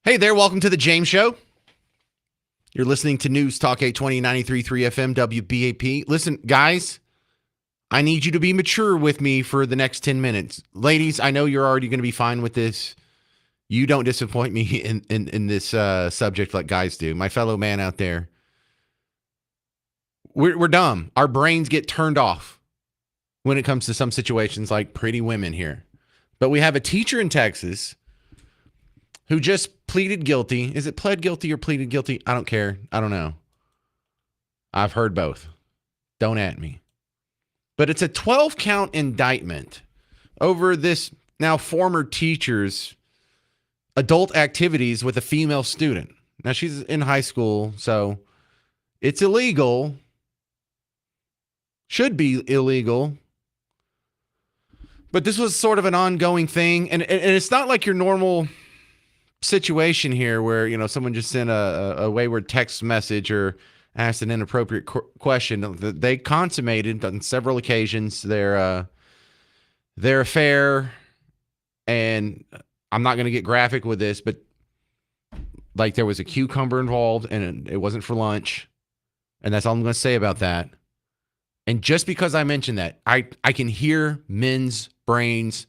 Hey there, welcome to the James Show. You're listening to News Talk 820 93.3 FM WBAP. Listen, guys, I need you to be mature with me for the next 10 minutes. Ladies, I know you're already going to be fine with this. You don't disappoint me in this subject like guys do. My fellow man out there, we're dumb. Our brains get turned off when it comes to some situations like pretty women here. But we have a teacher in Texas who just pleaded guilty. Is it pled guilty or pleaded guilty? I don't care. I don't know. I've heard both. Don't at me. But it's a 12-count indictment over this now former teacher's adult activities with a female student. Now, she's in high school, so it's illegal. Should be illegal. But this was sort of an ongoing thing. And it's not like your normal situation here where, you know, someone just sent a wayward text message or asked an inappropriate question. They consummated on several occasions their affair. And I'm not going to get graphic with this, but like there was a cucumber involved and it wasn't for lunch. And that's all I'm going to say about that. And just because I mentioned that, I can hear men's brains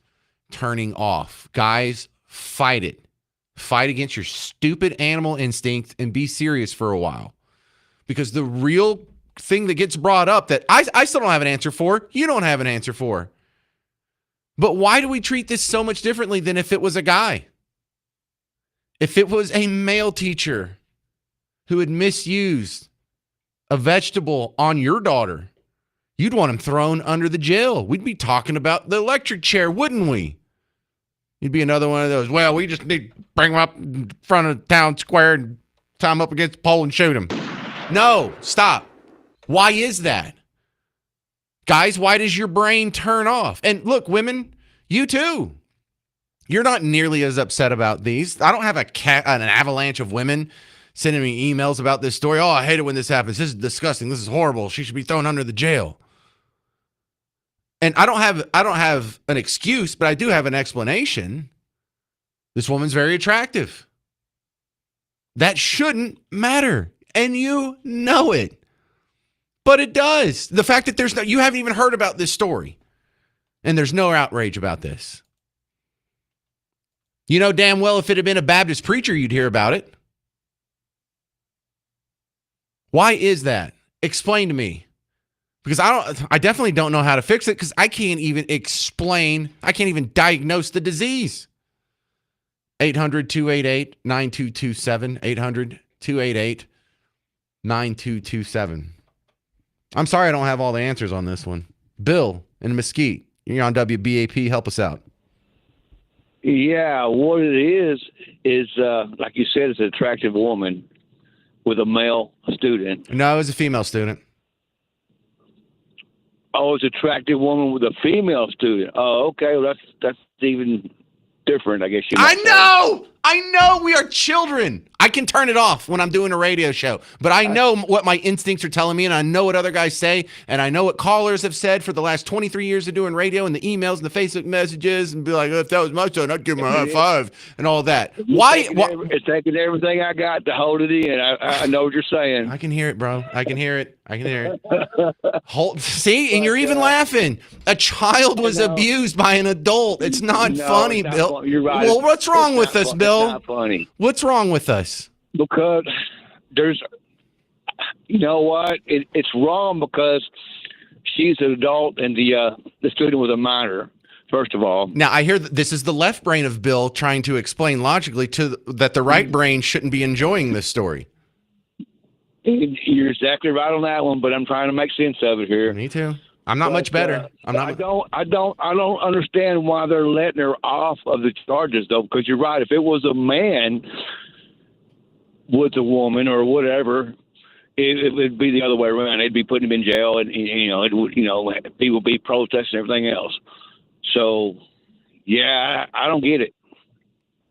turning off. Guys, fight it. Fight against your stupid animal instinct and be serious for a while. Because the real thing that gets brought up that I still don't have an answer for, you don't have an answer for. But why do we treat this so much differently than if it was a guy? If it was a male teacher who had misused a vegetable on your daughter, you'd want him thrown under the jail. We'd be talking about the electric chair, wouldn't we? You'd be another one of those, well, we just need to bring him up in front of the town square and tie him up against the pole and shoot him. No, stop. Why is that? Guys, why does your brain turn off? And look, women, you too. You're not nearly as upset about these. I don't have an avalanche of women sending me emails about this story. Oh, I hate it when this happens. This is disgusting. This is horrible. She should be thrown under the jail. And I don't have an excuse, but I do have an explanation. This woman's very attractive. That shouldn't matter. And you know it. But it does. The fact that you haven't even heard about this story. And there's no outrage about this. You know damn well if it had been a Baptist preacher, you'd hear about it. Why is that? Explain to me. Because I definitely don't know how to fix it because I can't even diagnose the disease. 800-288-9227. 800-288-9227. I'm sorry I don't have all the answers on this one. Bill in Mesquite, you're on WBAP. Help us out. Yeah, what it is like you said, it's an attractive woman with a male student. No, it was a female student. Oh, it's an attractive woman with a female student. Oh, okay. Well, that's even different, I guess you might say. I know we are children. I can turn it off when I'm doing a radio show, but I know what my instincts are telling me, and I know what other guys say, and I know what callers have said for the last 23 years of doing radio and the emails and the Facebook messages, and be like, if that was my son, I'd give him a high five and all that. Why? It's taking everything I got to hold it in. I know what you're saying. I can hear it, bro. I can hear it. See, and you're even laughing. A child was abused by an adult. It's not funny, Bill. You're right. Well, what's wrong with us, Bill? It's not funny. What's wrong with us? Because you know what? It's wrong because she's an adult and the student was a minor. First of all, now I hear that this is the left brain of Bill trying to explain logically that the right brain shouldn't be enjoying this story. You're exactly right on that one, but I'm trying to make sense of it here. Me too. I'm not much better. I don't understand why they're letting her off of the charges though, because you're right. If it was a man with a woman or whatever, it would be the other way around. They'd be putting him in jail, and it would, people would be protesting and everything else. So, yeah, I don't get it.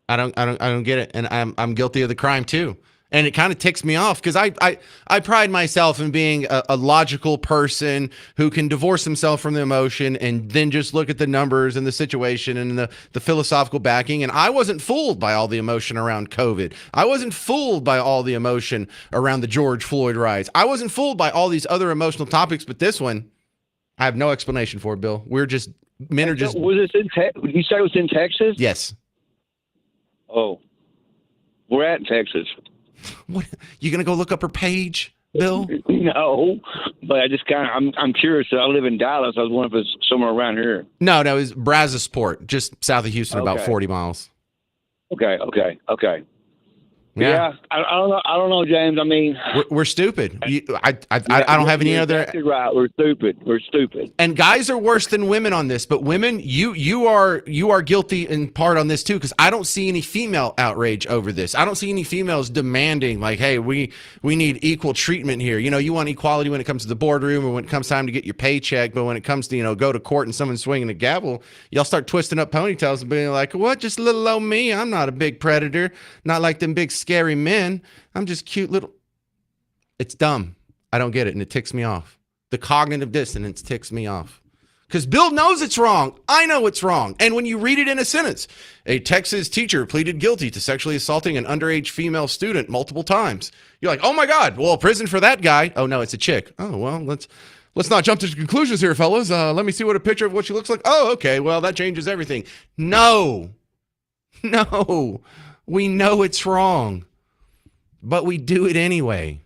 I don't get it, and I'm guilty of the crime too. And it kind of ticks me off because I pride myself in being a logical person who can divorce himself from the emotion and then just look at the numbers and the situation and the philosophical backing. And I wasn't fooled by all the emotion around COVID. I wasn't fooled by all the emotion around the George Floyd riots. I wasn't fooled by all these other emotional topics, but this one, I have no explanation for it, Bill. Men are just. Was this you said it was in Texas? Yes. Oh, we're at Texas. What? You gonna go look up her page, Bill? No, but I just I'm curious. I live in Dallas. I was wondering if it's somewhere around here. No, it was Brazosport, just south of Houston, about Okay. 40 miles. Okay. Yeah, I don't know, James. I mean, We're stupid. I don't have any you're other. exactly right. We're stupid. And guys are worse than women on this, but women, you are guilty in part on this too, because I don't see any female outrage over this. I don't see any females demanding like, hey, we need equal treatment here. You want equality when it comes to the boardroom or when it comes time to get your paycheck, but when it comes to go to court and someone's swinging a gavel, y'all start twisting up ponytails and being like, what? Just little old me? I'm not a big predator, not like them big scary men. I'm just cute little. It's dumb. I don't get it, and it ticks me off. The cognitive dissonance ticks me off. Because Bill knows it's wrong. I know it's wrong. And when you read it in a sentence, a Texas teacher pleaded guilty to sexually assaulting an underage female student multiple times. You're like, oh my God, well, prison for that guy. Oh no, it's a chick. Oh, well, let's not jump to conclusions here, fellas. Let me see what a picture of what she looks like. Oh, okay, well, that changes everything. No. We know it's wrong, but we do it anyway.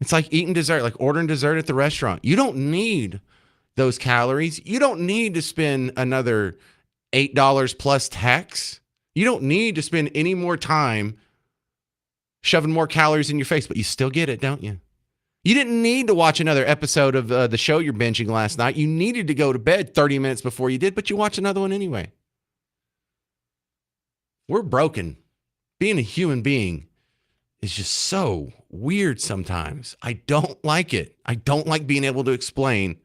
It's like eating dessert, like ordering dessert at the restaurant. You don't need those calories. You don't need to spend another $8 plus tax. You don't need to spend any more time shoving more calories in your face, but you still get it, don't you? You didn't need to watch another episode of the show you're binging last night. You needed to go to bed 30 minutes before you did, but you watch another one anyway. We're broken. Being a human being is just so weird sometimes. I don't like it. I don't like being able to explain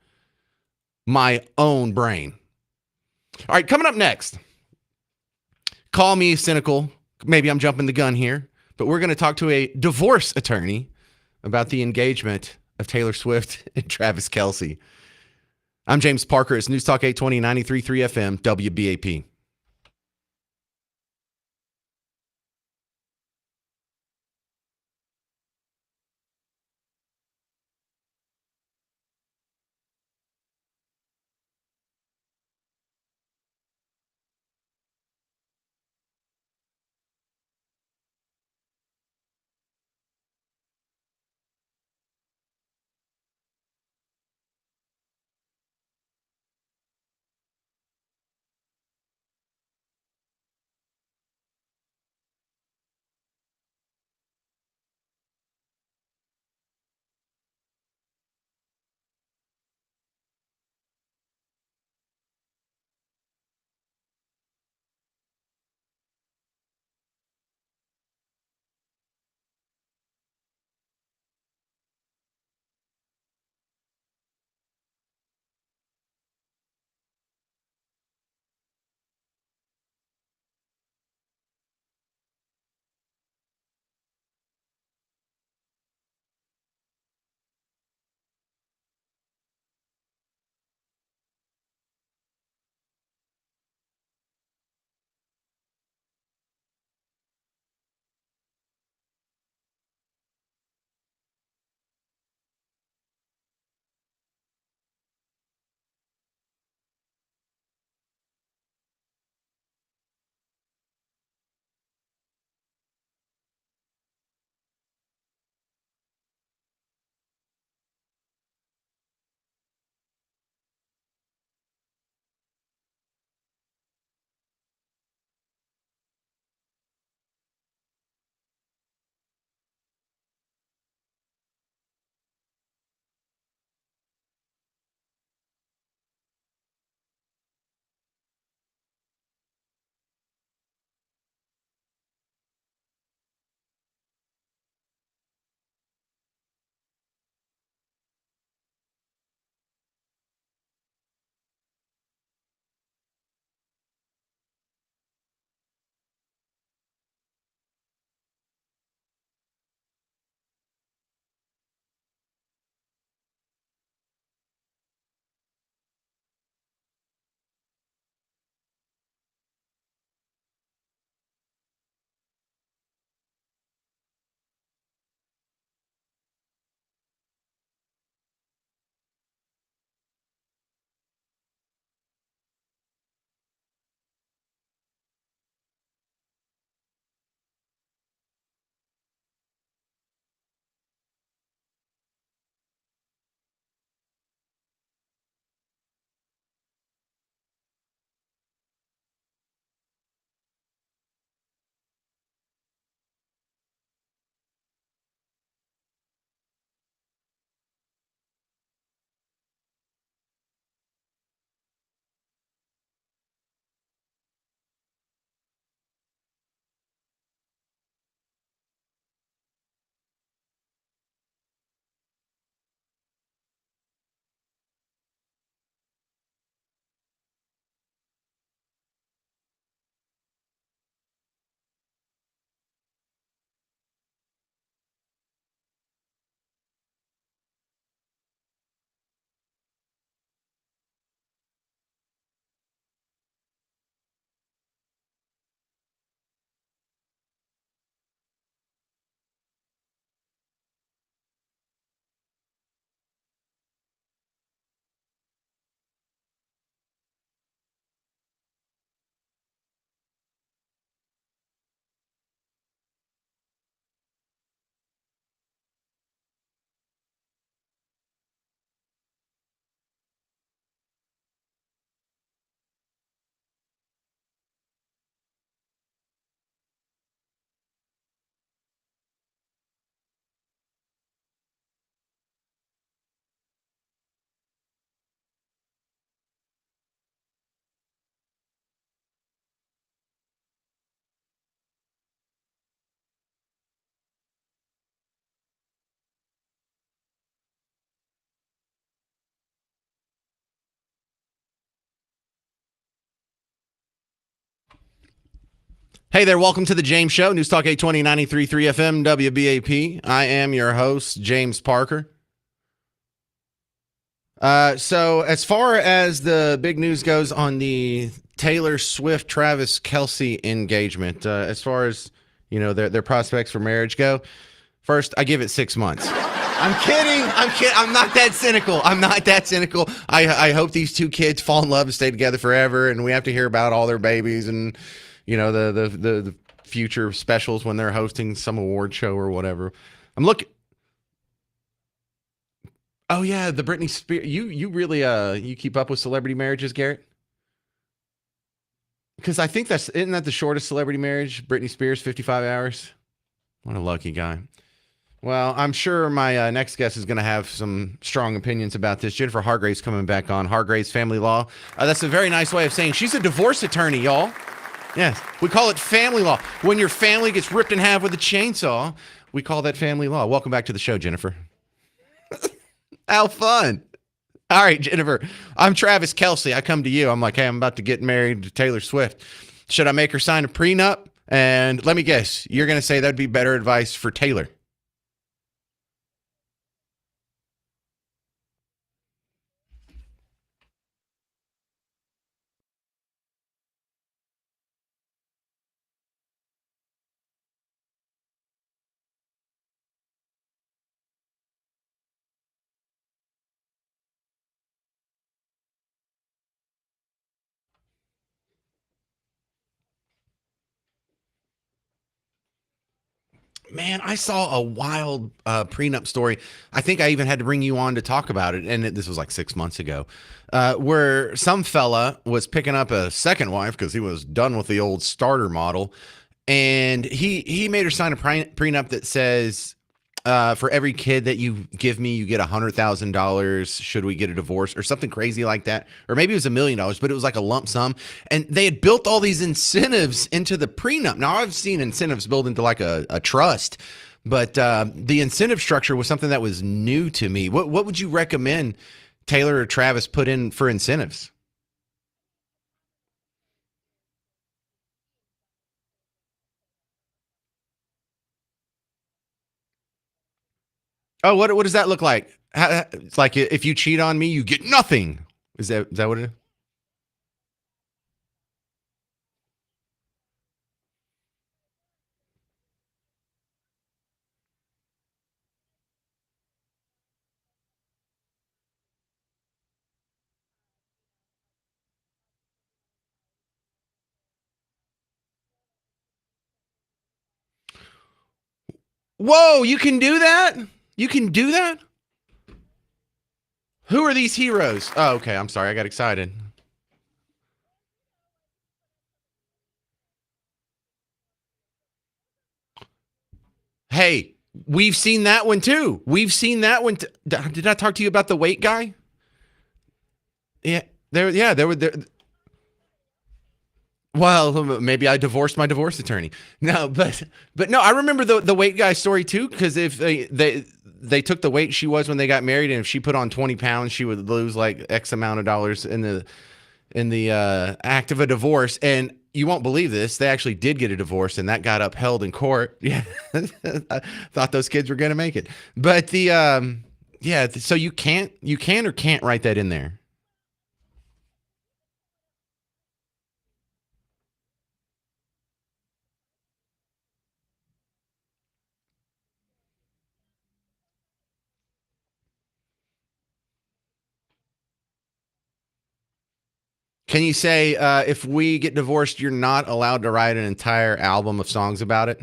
my own brain. All right, coming up next. Call me cynical. Maybe I'm jumping the gun here, but we're going to talk to a divorce attorney about the engagement of Taylor Swift and Travis Kelce. I'm James Parker. It's News Talk 820 93.3 FM WBAP. Hey there, welcome to the James Show, News Talk 820 93.3 FM WBAP. I am your host, James Parker. So as far as the big news goes on the Taylor Swift Travis Kelce engagement, as far as their prospects for marriage go, first I give it 6 months. I'm kidding. I'm not that cynical. I hope these two kids fall in love and stay together forever, and we have to hear about all their babies and the future specials when they're hosting some award show or whatever. I'm looking. Oh yeah, the Britney Spears. You really you keep up with celebrity marriages, Garrett? Because I think isn't that the shortest celebrity marriage? Britney Spears, 55 hours. What a lucky guy. Well, I'm sure my next guest is going to have some strong opinions about this. Jennifer Hargrave's coming back on. Hargrave's Family Law. That's a very nice way of saying she's a divorce attorney, y'all. Yes, we call it family law. When your family gets ripped in half with a chainsaw, we call that family law. Welcome back to the show, Jennifer. How fun. All right, Jennifer, I'm Travis Kelce. I come to you. I'm like, hey, I'm about to get married to Taylor Swift. Should I make her sign a prenup? And let me guess, you're going to say that'd be better advice for Taylor. Man, I saw a wild prenup story. I think I even had to bring you on to talk about it. And this was like 6 months ago, where some fella was picking up a second wife because he was done with the old starter model. And he made her sign a prenup that says, for every kid that you give me, you get $100,000. Should we get a divorce or something crazy like that? Or maybe it was $1 million, but it was like a lump sum. And they had built all these incentives into the prenup. Now I've seen incentives built into like a trust, but the incentive structure was something that was new to me. What would you recommend Taylor or Travis put in for incentives? Oh, what does that look like? It's like if you cheat on me, you get nothing. Is that what it is? Whoa, you can do that? You can do that? Who are these heroes? Oh, okay. I'm sorry. I got excited. Hey, we've seen that one too. We've seen that one. Did I talk to you about the weight guy? Yeah, there were there. Well, maybe I divorced my divorce attorney. No, but no, I remember the weight guy story too. Because if they took the weight she was when they got married, and if she put on 20 pounds, she would lose like X amount of dollars in the act of a divorce. And you won't believe this, they actually did get a divorce, and that got upheld in court. Yeah, I thought those kids were gonna make it, but yeah. So you can or can't write that in there. Can you say if we get divorced, you're not allowed to write an entire album of songs about it?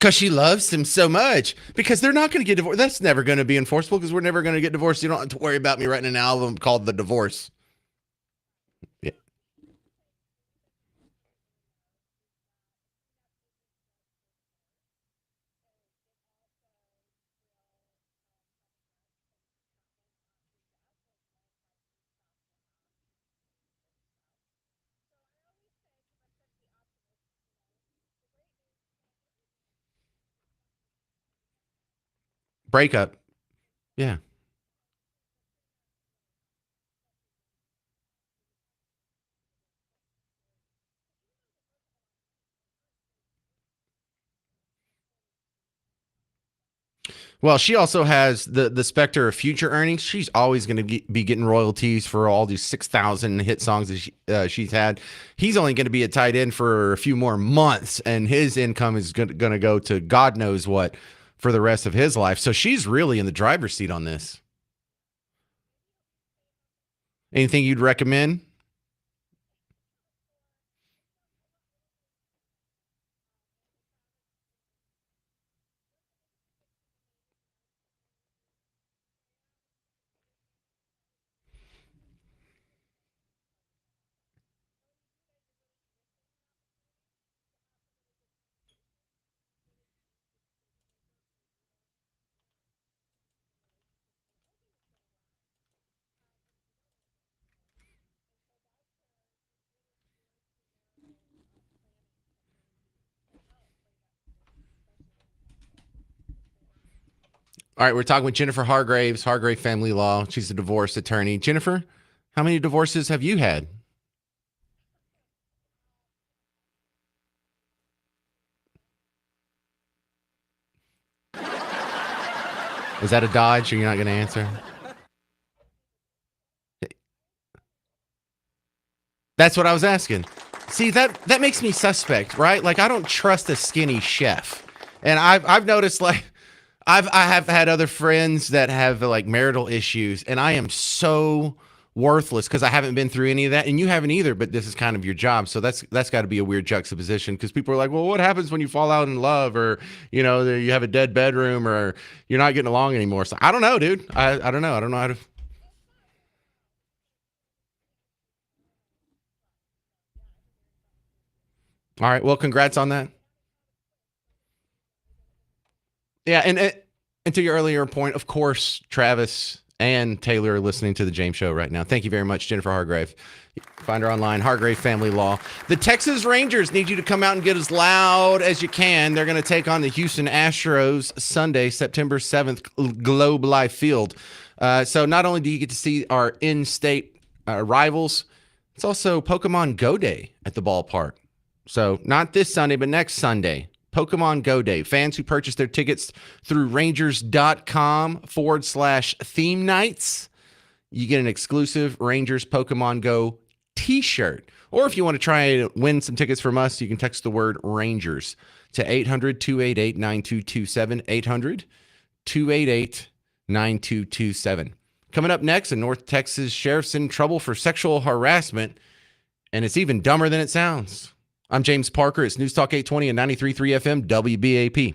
Because she loves him so much. Because they're not going to get divorced. That's never going to be enforceable because we're never going to get divorced. You don't have to worry about me writing an album called The Divorce. Yeah. breakup. Yeah. Well, she also has the specter of future earnings. She's always going to be getting royalties for all these 6,000 hit songs that she's had. He's only going to be a tight end for a few more months, and his income is going to go to God knows what for the rest of his life. So she's really in the driver's seat on this. Anything you'd recommend? All right, we're talking with Jennifer Hargraves, Hargrave Family Law. She's a divorce attorney. Jennifer, how many divorces have you had? Is that a dodge or you're not going to answer? That's what I was asking. See, that makes me suspect, right? Like I don't trust a skinny chef. And I've noticed like I have had other friends that have like marital issues and I am so worthless because I haven't been through any of that and you haven't either, but this is kind of your job. So that's got to be a weird juxtaposition because people are like, "Well, what happens when you fall out in love or, you have a dead bedroom or you're not getting along anymore?" So I don't know, dude. I don't know. I don't know how to. All right. Well, congrats on that. Yeah, and to your earlier point, of course, Travis and Taylor are listening to the James Show right now. Thank you very much, Jennifer Hargrave. Find her online, Hargrave Family Law. The Texas Rangers need you to come out and get as loud as you can. They're going to take on the Houston Astros Sunday, September 7th, Globe Life Field. So not only do you get to see our in-state rivals, it's also Pokemon Go Day at the ballpark. So not this Sunday, but next Sunday. Pokemon Go Day. Fans who purchase their tickets through rangers.com/theme nights, you get an exclusive Rangers Pokemon Go t-shirt. Or if you want to try and win some tickets from us, you can text the word Rangers to 800-288-9227. 800-288-9227. Coming up next, a North Texas sheriff's in trouble for sexual harassment, and it's even dumber than it sounds. I'm James Parker. It's News Talk 820 and 93.3 FM WBAP.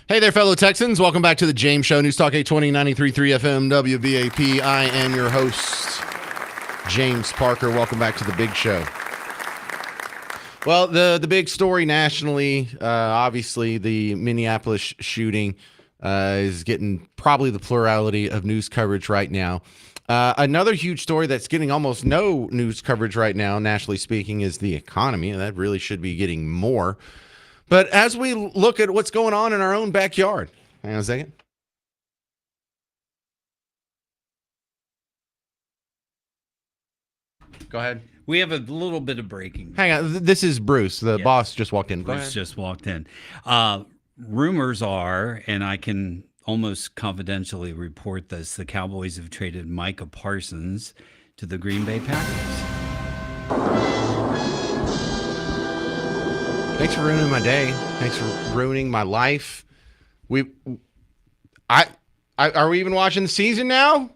Hey there, fellow Texans. Welcome back to the James Show. News Talk 820, 93.3 FM, WBAP. I am your host, James Parker. Welcome back to the big show. Well, the big story nationally, obviously the Minneapolis shooting is getting probably the plurality of news coverage right now. Another huge story that's getting almost no news coverage right now, nationally speaking, is the economy. And that really should be getting more. But as we look at what's going on in our own backyard, hang on a second. Go ahead. We have a little bit of breaking. Hang on. This is Bruce. The boss just walked in. Bruce just walked in. Rumors are, and I can almost confidentially report this, the Cowboys have traded Micah Parsons to the Green Bay Packers. Thanks for ruining my day. Thanks for ruining my life. Are we even watching the season now?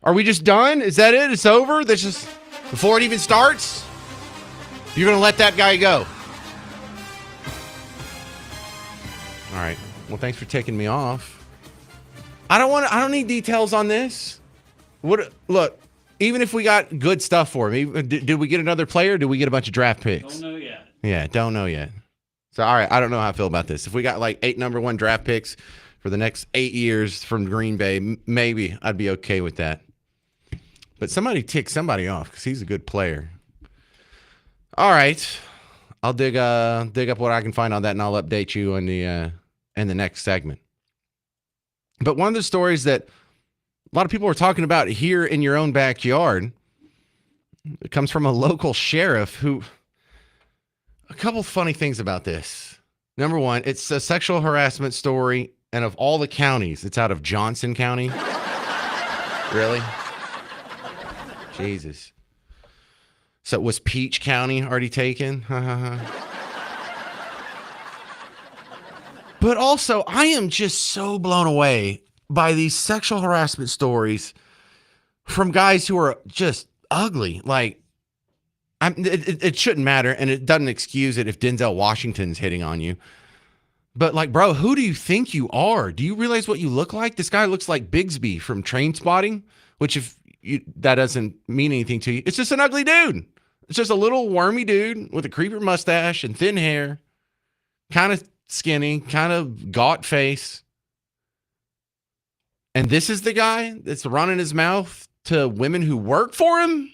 Are we just done? Is that it? It's over? That's just before it even starts? You're gonna let that guy go? All right. Well, thanks for taking me off. I don't need details on this. Look, even if we got good stuff for him, did we get another player? Or did we get a bunch of draft picks? Don't know yet. Yeah, don't know yet. So, all right, I don't know how I feel about this. If we got like 8 number 1 draft picks for the next 8 years from Green Bay, maybe I'd be okay with that. But somebody tick somebody off because he's a good player. All right, I'll dig up what I can find on that, and I'll update you in the next segment. But one of the stories that a lot of people are talking about here in your own backyard, it comes from a local sheriff who. A couple funny things about this. Number one, it's a sexual harassment story, and of all the counties, it's out of Johnson County. Really? Jesus. So was Peach County already taken? But also, I am just so blown away by these sexual harassment stories from guys who are just ugly. Like, it shouldn't matter, and it doesn't excuse it if Denzel Washington's hitting on you. But, like, bro, who do you think you are? Do you realize what you look like? This guy looks like Bigsby from Trainspotting, which that doesn't mean anything to you. It's just an ugly dude. It's just a little wormy dude with a creeper mustache and thin hair, kind of skinny, kind of gaunt face. And this is the guy that's running his mouth to women who work for him?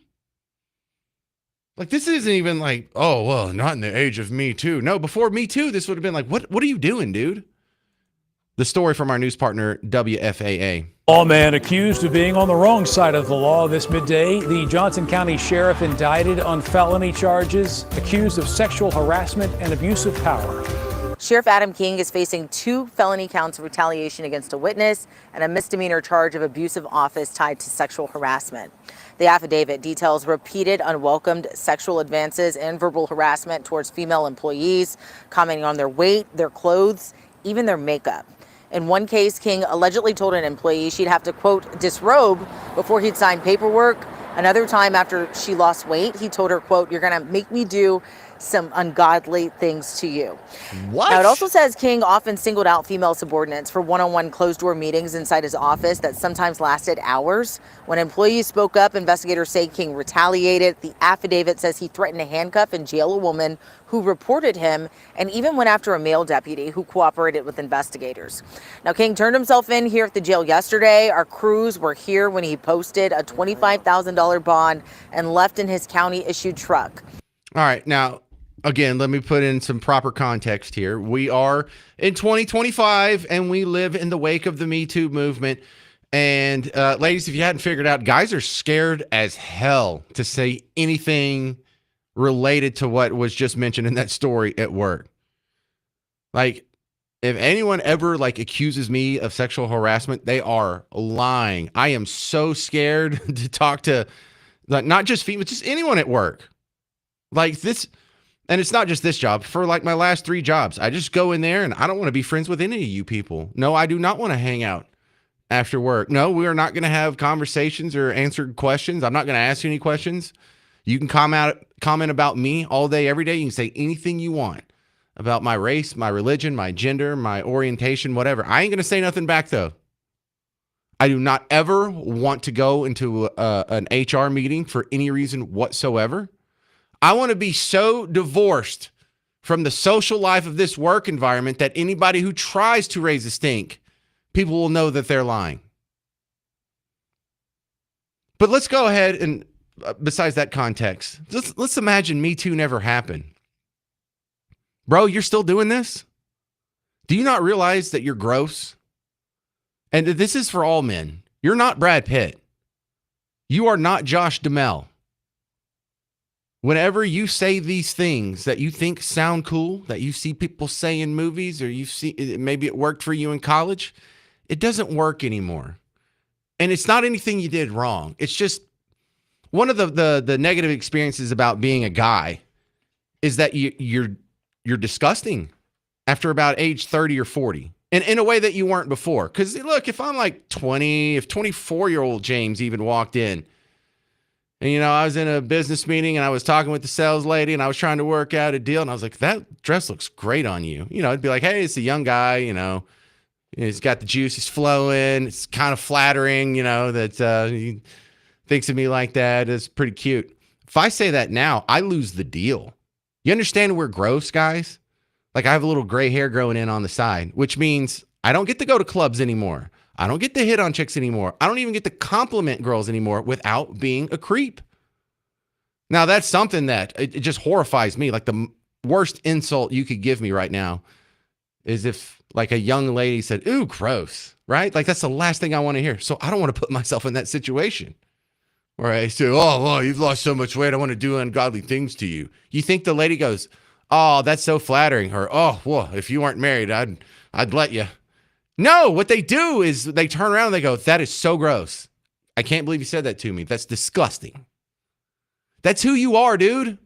Like, this isn't even like, oh, well, not in the age of Me Too. No, before Me Too, this would have been like, what are you doing, dude? The story from our news partner, WFAA. Lawman accused of being on the wrong side of the law this midday. The Johnson County Sheriff indicted on felony charges, accused of sexual harassment and abuse of power. Sheriff Adam King is facing 2 felony counts of retaliation against a witness and a misdemeanor charge of abuse of office tied to sexual harassment. The affidavit details repeated unwelcomed sexual advances and verbal harassment towards female employees, commenting on their weight, their clothes, even their makeup. In one case, King allegedly told an employee she'd have to, quote, disrobe before he'd sign paperwork. Another time after she lost weight, he told her, quote, you're going to make me do some ungodly things to you. What? Now, it also says King often singled out female subordinates for one-on-one closed-door meetings inside his office that sometimes lasted hours. When employees spoke up, investigators say King retaliated. The affidavit says he threatened to handcuff and jail a woman who reported him and even went after a male deputy who cooperated with investigators. Now, King turned himself in here at the jail yesterday. Our crews were here when he posted a $25,000 bond and left in his county-issued truck. All right, now, again, let me put in some proper context here. We are in 2025, and we live in the wake of the Me Too movement. And ladies, if you hadn't figured out, guys are scared as hell to say anything related to what was just mentioned in that story at work. Like, if anyone ever accuses me of sexual harassment, they are lying. I am so scared to talk to not just females, just anyone at work. Like this, and it's not just this job. For my last 3 jobs, I just go in there and I don't want to be friends with any of you people. No, I do not want to hang out after work. No, we are not going to have conversations or answer questions. I'm not going to ask you any questions. You can comment about me all day, every day. You can say anything you want. about my race, my religion, my gender, my orientation, whatever. I ain't going to say nothing back, though. I do not ever want to go into an HR meeting for any reason whatsoever. I want to be so divorced from the social life of this work environment that anybody who tries to raise a stink, people will know that they're lying. But let's go ahead and, besides that context, let's imagine Me Too never happened. Bro, you're still doing this? Do you not realize that you're gross? And this is for all men. You're not Brad Pitt. You are not Josh Duhamel. Whenever you say these things that you think sound cool, that you see people say in movies, or you see maybe it worked for you in college, it doesn't work anymore. And it's not anything you did wrong. It's just one of the negative experiences about being a guy is that you're disgusting after about age 30 or 40. And in a way that you weren't before. Because look, if I'm like 20, if 24-year-old James even walked in, and, I was in a business meeting and I was talking with the sales lady and I was trying to work out a deal. And I was like, that dress looks great on you. It'd be like, hey, it's a young guy, he's got the juice, he's flowing. It's kind of flattering, that he thinks of me like that. It's pretty cute. If I say that now, I lose the deal. You understand we're gross, guys? Like I have a little gray hair growing in on the side, which means I don't get to go to clubs anymore. I don't get to hit on chicks anymore. I don't even get to compliment girls anymore without being a creep. Now, that's something that it just horrifies me. Like the worst insult you could give me right now is if like a young lady said, ooh, gross, right? Like that's the last thing I want to hear. So I don't want to put myself in that situation where I say, oh, well, you've lost so much weight. I want to do ungodly things to you. You think the lady goes, oh, that's so flattering. Or, oh, well, if you weren't married, I'd let you. No, what they do is they turn around and they go, that is so gross. I can't believe you said that to me. That's disgusting. That's who you are, dude.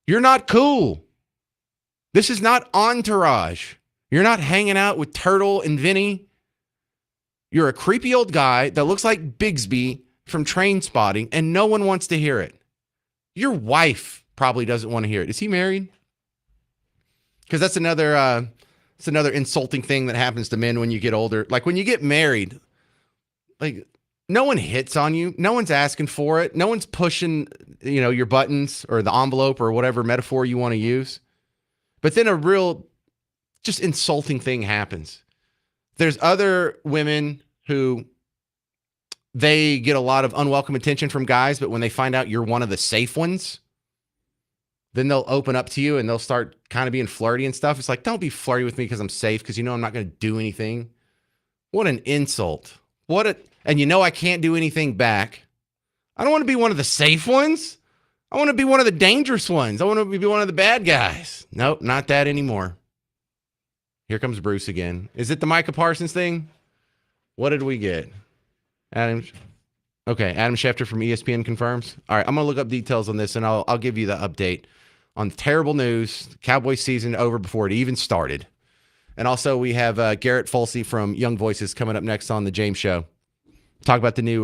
You're not cool. This is not Entourage. You're not hanging out with Turtle and Vinny. You're a creepy old guy that looks like Bigsby from Train Spotting, and no one wants to hear it. Your wife probably doesn't want to hear it. Is he married? Because that's another insulting thing that happens to men when you get older. Like when you get married, like no one hits on you. No one's asking for it. No one's pushing, your buttons or the envelope or whatever metaphor you want to use. But then a real just insulting thing happens. There's other women who they get a lot of unwelcome attention from guys, but when they find out you're one of the safe ones, then they'll open up to you and they'll start kind of being flirty and stuff. It's like, don't be flirty with me because I'm safe, because I'm not going to do anything. What an insult. And I can't do anything back. I don't want to be one of the safe ones. I want to be one of the dangerous ones. I want to be one of the bad guys. Nope, not that anymore. Here comes Bruce again. Is it the Micah Parsons thing? What did we get? Adam Schefter from ESPN confirms. All right, I'm going to look up details on this, and I'll give you the update on the terrible news. Cowboys season over before it even started. And also we have Garrett Folsey from Young Voices coming up next on the James Show. Talk about the new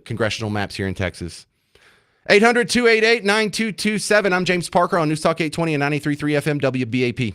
congressional maps here in Texas. 800-288-9227. I'm James Parker on News Talk 820 and 93.3 FM WBAP.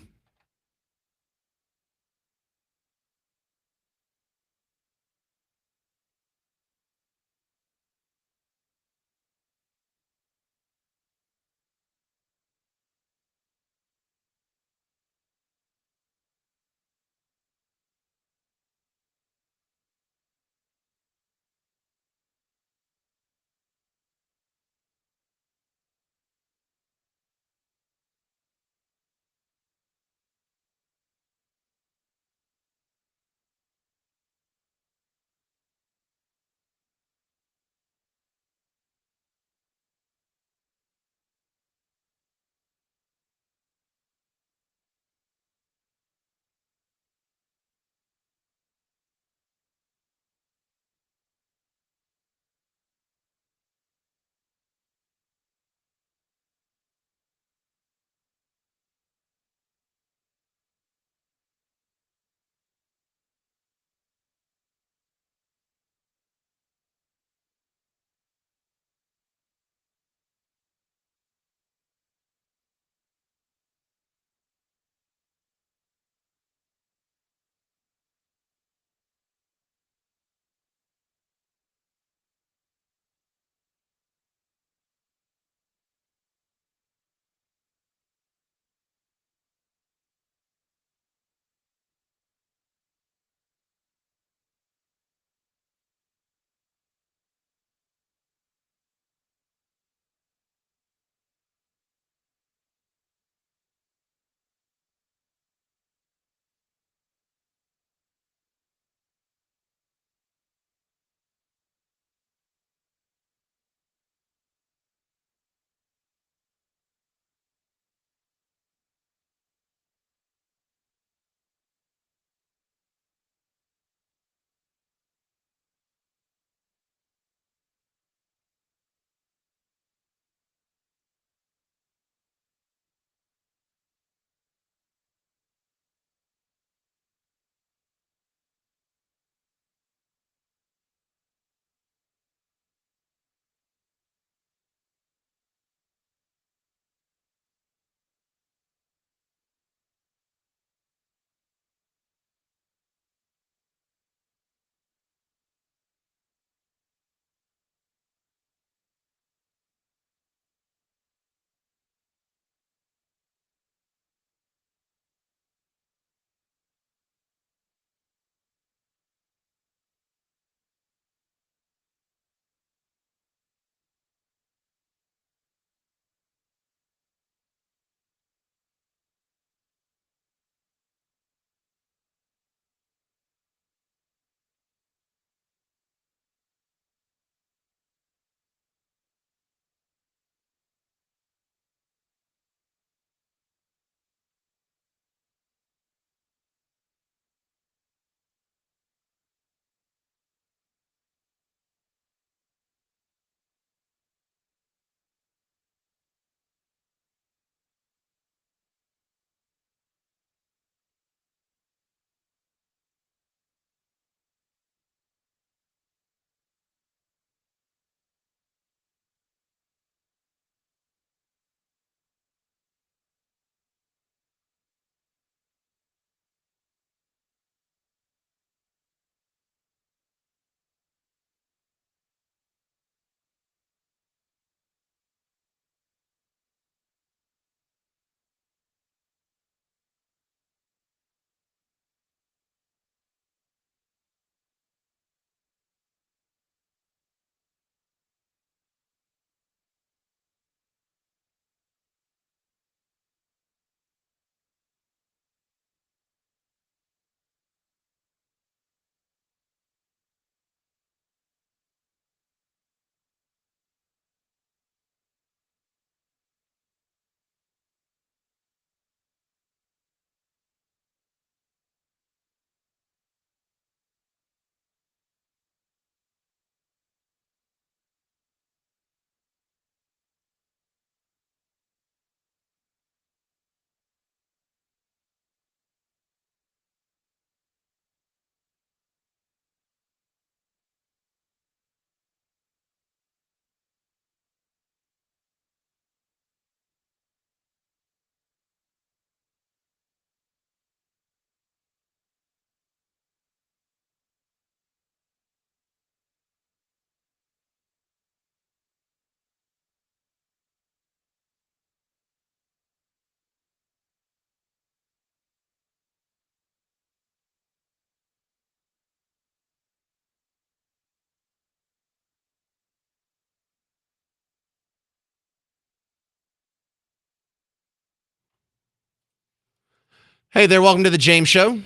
Hey there, welcome to the James Show.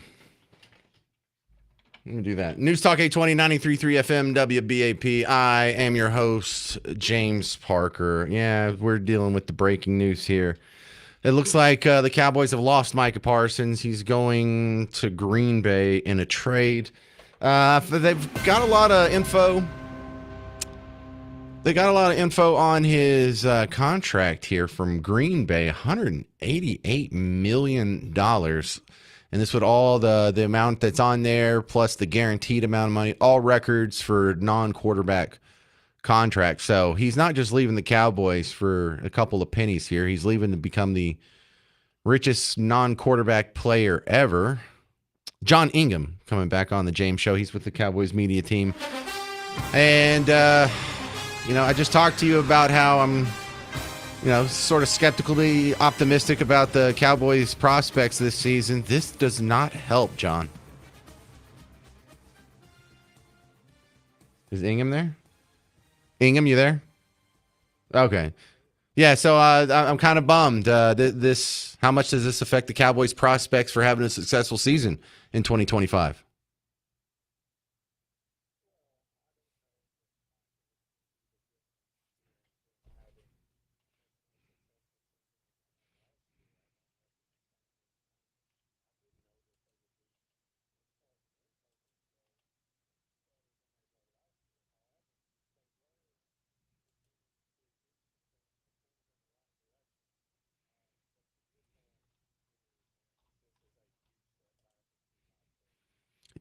Let me do that. News Talk 820, 93.3 FM, WBAP. I am your host, James Parker. Yeah, we're dealing with the breaking news here. It looks like the Cowboys have lost Micah Parsons. He's going to Green Bay in a trade. They've got a lot of info. They got a lot of info on his contract here from Green Bay, $188 million. And this would all the amount that's on there, plus the guaranteed amount of money, all records for non-quarterback contracts. So he's not just leaving the Cowboys for a couple of pennies here. He's leaving to become the richest non-quarterback player ever. John Ingham coming back on the James Show. He's with the Cowboys media team. And, I just talked to you about how I'm, sort of skeptically optimistic about the Cowboys' prospects this season. This does not help, John. Is Ingham there? Ingham, you there? Okay. Yeah, so I'm kind of bummed. How much does this affect the Cowboys' prospects for having a successful season in 2025?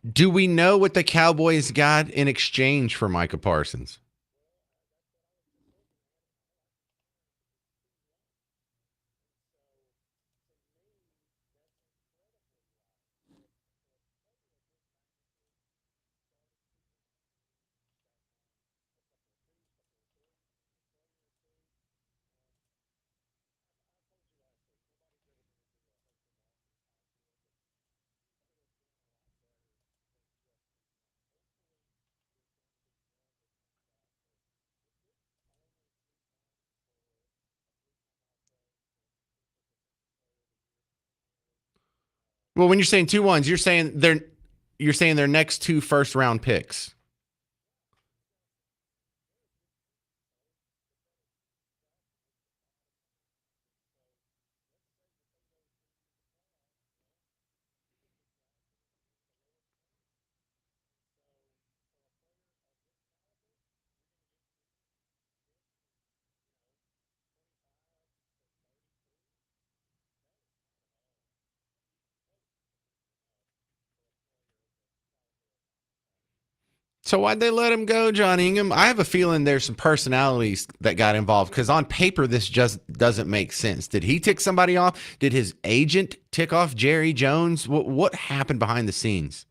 Do we know what the Cowboys got in exchange for Micah Parsons? Well, when you're saying 2-1s, you're saying their next 2 first-round picks. So why'd they let him go, John Ingham? I have a feeling there's some personalities that got involved because on paper, this just doesn't make sense. Did he tick somebody off? Did his agent tick off Jerry Jones? What happened behind the scenes?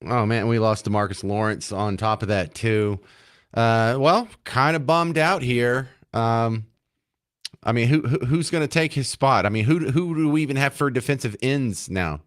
Oh, man, we lost DeMarcus Lawrence on top of that, too. Well, kind of bummed out here. I mean, who's going to take his spot? I mean, who do we even have for defensive ends now?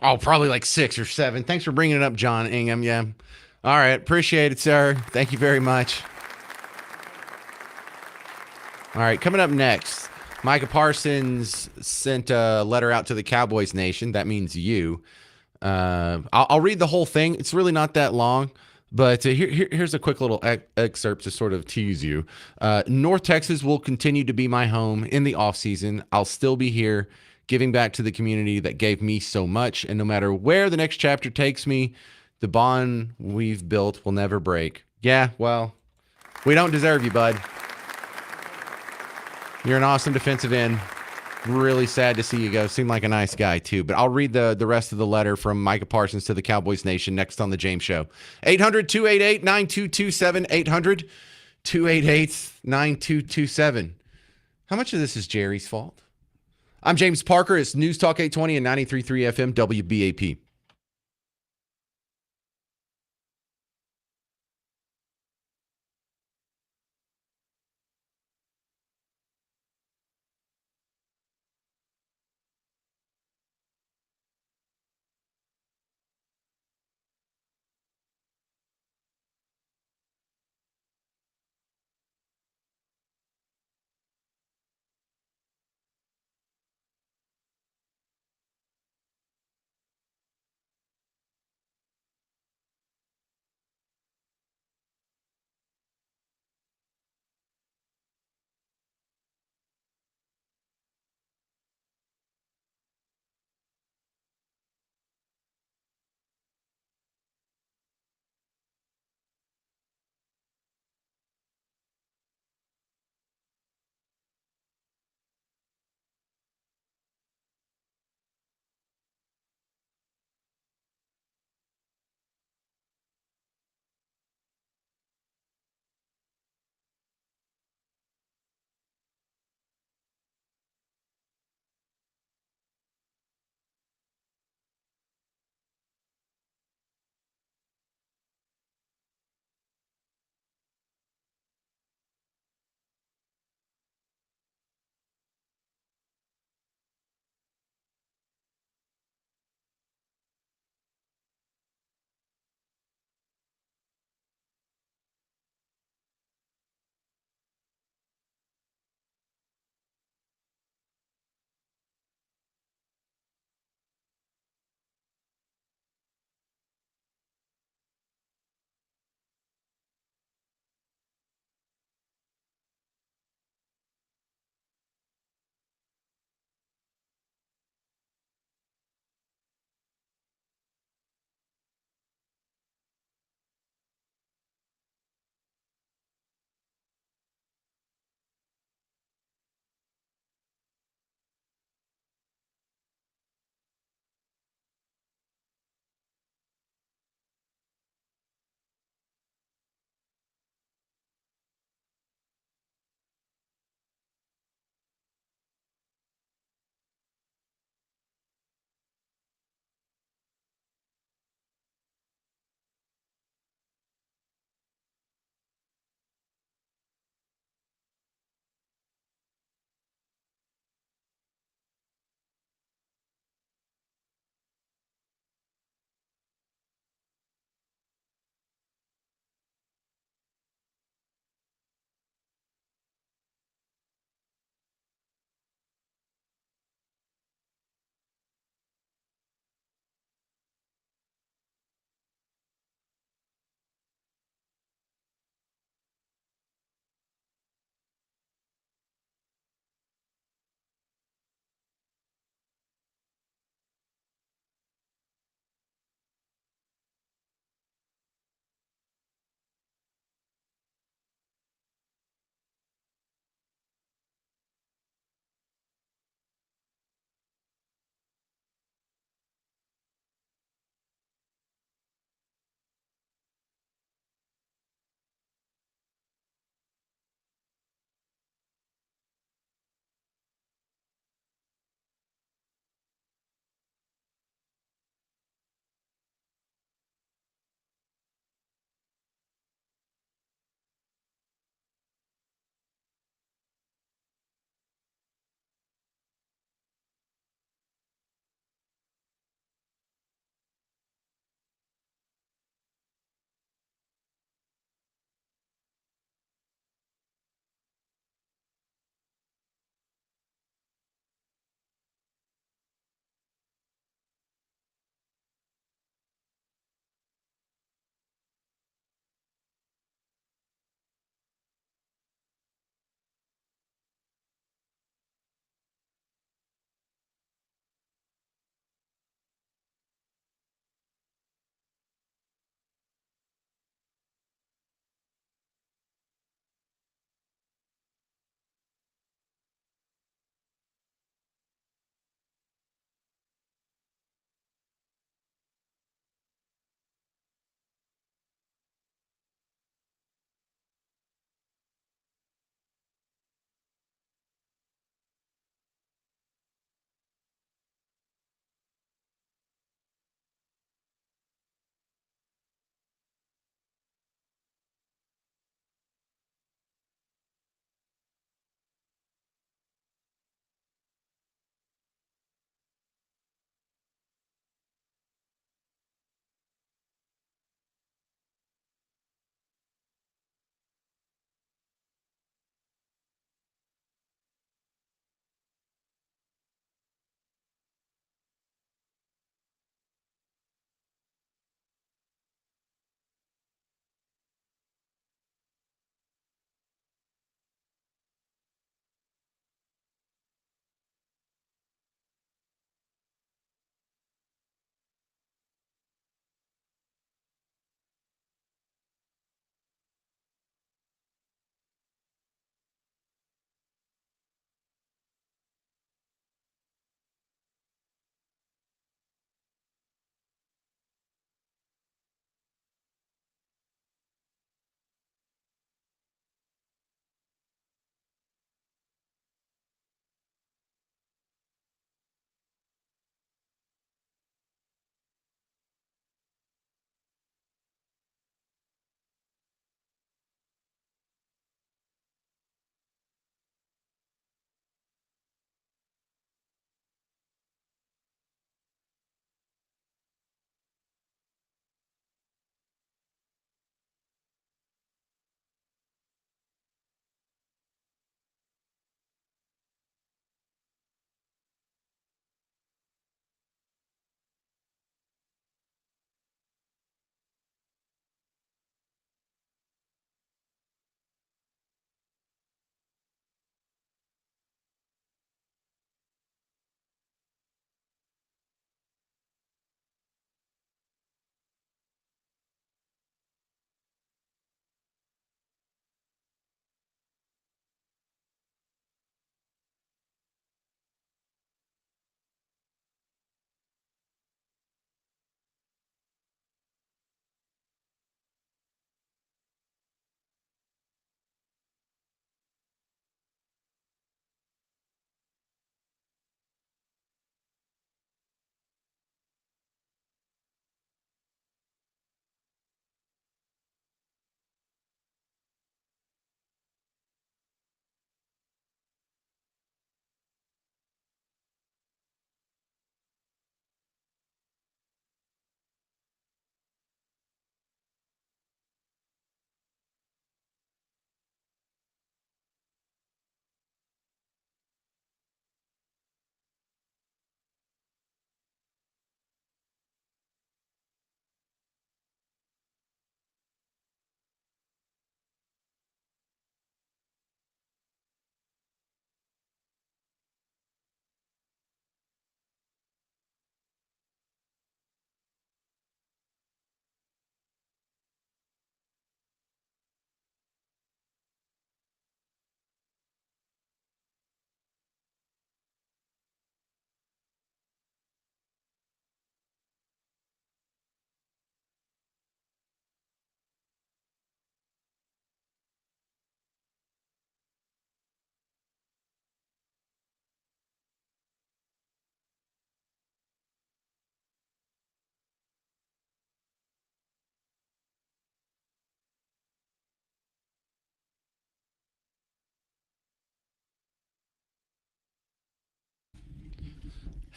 Oh, probably like 6 or 7. Thanks for bringing it up, John Ingham. Yeah. All right. Appreciate it, sir. Thank you very much. All right. Coming up next, Micah Parsons sent a letter out to the Cowboys Nation. That means you. I'll read the whole thing. It's really not that long, but here's a quick little excerpt to sort of tease you. North Texas will continue to be my home in the off season. I'll still be here giving back to the community that gave me so much. And no matter where the next chapter takes me, the bond we've built will never break. Yeah, well, we don't deserve you, bud. You're an awesome defensive end. Really sad to see you go. Seemed like a nice guy, too. But I'll read the rest of the letter from Micah Parsons to the Cowboys Nation next on The James Show. 800-288-9227. 800-288-9227. How much of this is Jerry's fault? I'm James Parker. It's News Talk 820 and 93.3 FM WBAP.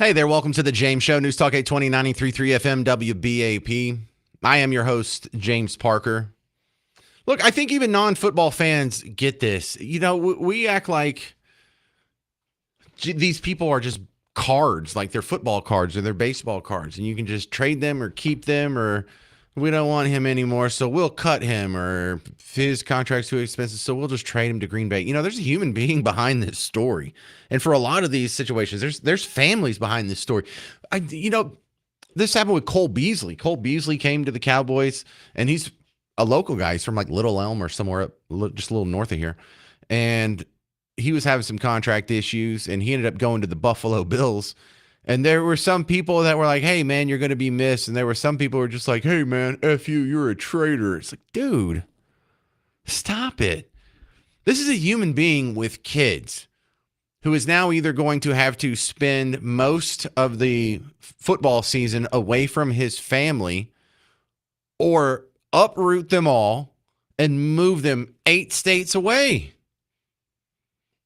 Hey there, welcome to the James Show, News Talk 820 93.3 FM WBAP. I am your host, James Parker. Look, I think even non-football fans get this. You know, we act like these people are just cards, like they're football cards or they're baseball cards, and you can just trade them or keep them, or we don't want him anymore, so we'll cut him, or his contract's too expensive, so we'll just trade him to Green Bay. You know, there's a human being behind this story. And for a lot of these situations, there's families behind this story. This happened with Cole Beasley. Cole Beasley came to the Cowboys, and he's a local guy. He's from like Little Elm or somewhere up just a little north of here. And he was having some contract issues, and he ended up going to the Buffalo Bills. And there were some people that were like, hey, man, you're going to be missed. And there were some people who were just like, hey, man, F you, you're a traitor. It's like, dude, stop it. This is a human being with kids who is now either going to have to spend most of the football season away from his family or uproot them all and move them 8 states away.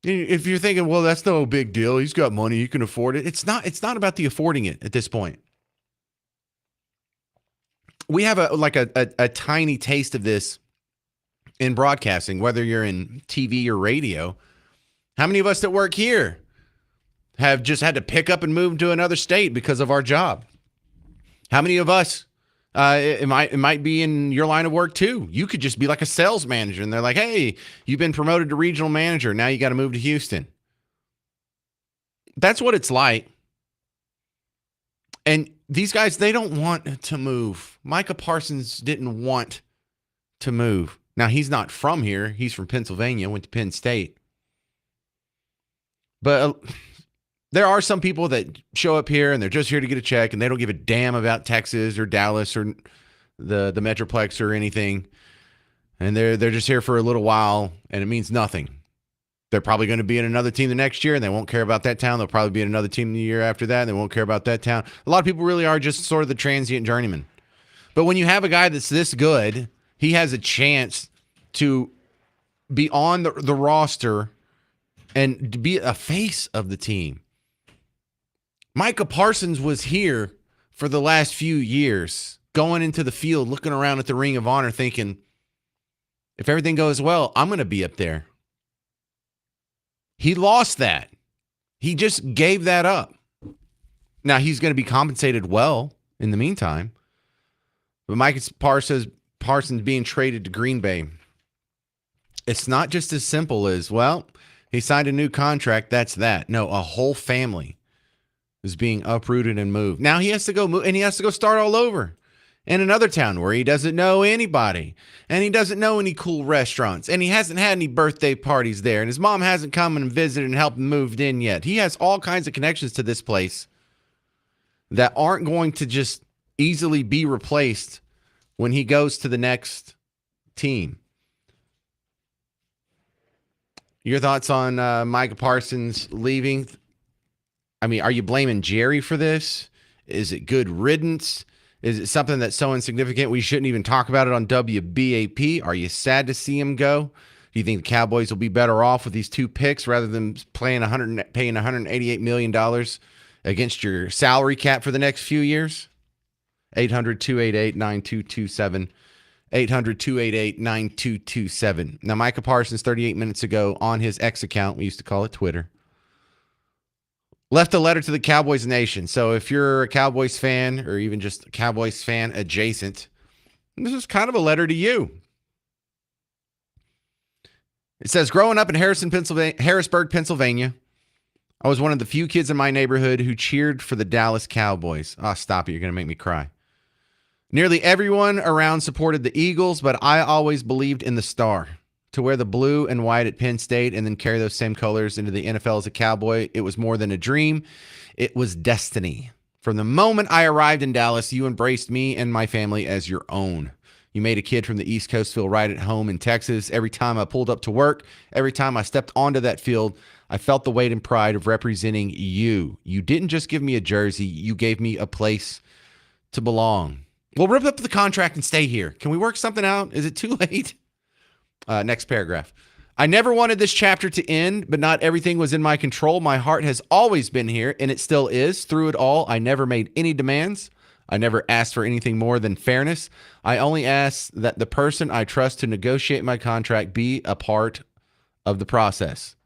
If you're thinking, well, that's no big deal, he's got money, he can afford it. It's not about the affording it at this point. We have a tiny taste of this in broadcasting, whether you're in TV or radio. How many of us that work here have just had to pick up and move to another state because of our job? How many of us, it might be in your line of work too. You could just be like a sales manager, and they're like, hey, you've been promoted to regional manager. Now you got to move to Houston. That's what it's like. And these guys, they don't want to move. Micah Parsons didn't want to move. Now, he's not from here. He's from Pennsylvania, went to Penn State. But there are some people that show up here and they're just here to get a check, and they don't give a damn about Texas or Dallas or the Metroplex or anything. And they're just here for a little while, and it means nothing. They're probably going to be in another team the next year, and they won't care about that town. They'll probably be in another team the year after that, and they won't care about that town. A lot of people really are just sort of the transient journeyman. But when you have a guy that's this good, he has a chance to be on the roster and to be a face of the team. Micah Parsons was here for the last few years, going into the field, looking around at the Ring of Honor, thinking, if everything goes well, I'm going to be up there. He lost that. He just gave that up. Now, he's going to be compensated well in the meantime. But Micah Parsons being traded to Green Bay, it's not just as simple as, well, he signed a new contract, that's that. No, a whole family is being uprooted and moved. Now he has to go move, and he has to go start all over in another town where he doesn't know anybody, and he doesn't know any cool restaurants, and he hasn't had any birthday parties there, and his mom hasn't come and visited and helped him moved in yet. He has all kinds of connections to this place that aren't going to just easily be replaced when he goes to the next team. Your thoughts on Micah Parsons leaving? I mean, are you blaming Jerry for this? Is it good riddance? Is it something that's so insignificant we shouldn't even talk about it on WBAP? Are you sad to see him go? Do you think the Cowboys will be better off with these 2 picks rather than paying $188 million against your salary cap for the next few years? 800-288-9227. 800-288-9227. Now, Micah Parsons, 38 minutes ago, on his X account, we used to call it Twitter, left a letter to the Cowboys Nation. So if you're a Cowboys fan or even just a Cowboys fan adjacent, this is kind of a letter to you. It says, growing up in Harrisburg, Pennsylvania, I was one of the few kids in my neighborhood who cheered for the Dallas Cowboys. Oh, stop it. You're going to make me cry. Nearly everyone around supported the Eagles, but I always believed in the Star. To wear the blue and white at Penn State and then carry those same colors into the NFL as a Cowboy, it was more than a dream. It was destiny. From the moment I arrived in Dallas, you embraced me and my family as your own. You made a kid from the East Coast feel right at home in Texas. Every time I pulled up to work, every time I stepped onto that field, I felt the weight and pride of representing you. You didn't just give me a jersey. You gave me a place to belong. We'll rip up the contract and stay here. Can we work something out? Is it too late? Next paragraph. I never wanted this chapter to end, but not everything was in my control. My heart has always been here, and it still is. Through it all, I never made any demands. I never asked for anything more than fairness. I only asked that the person I trust to negotiate my contract be a part of the process.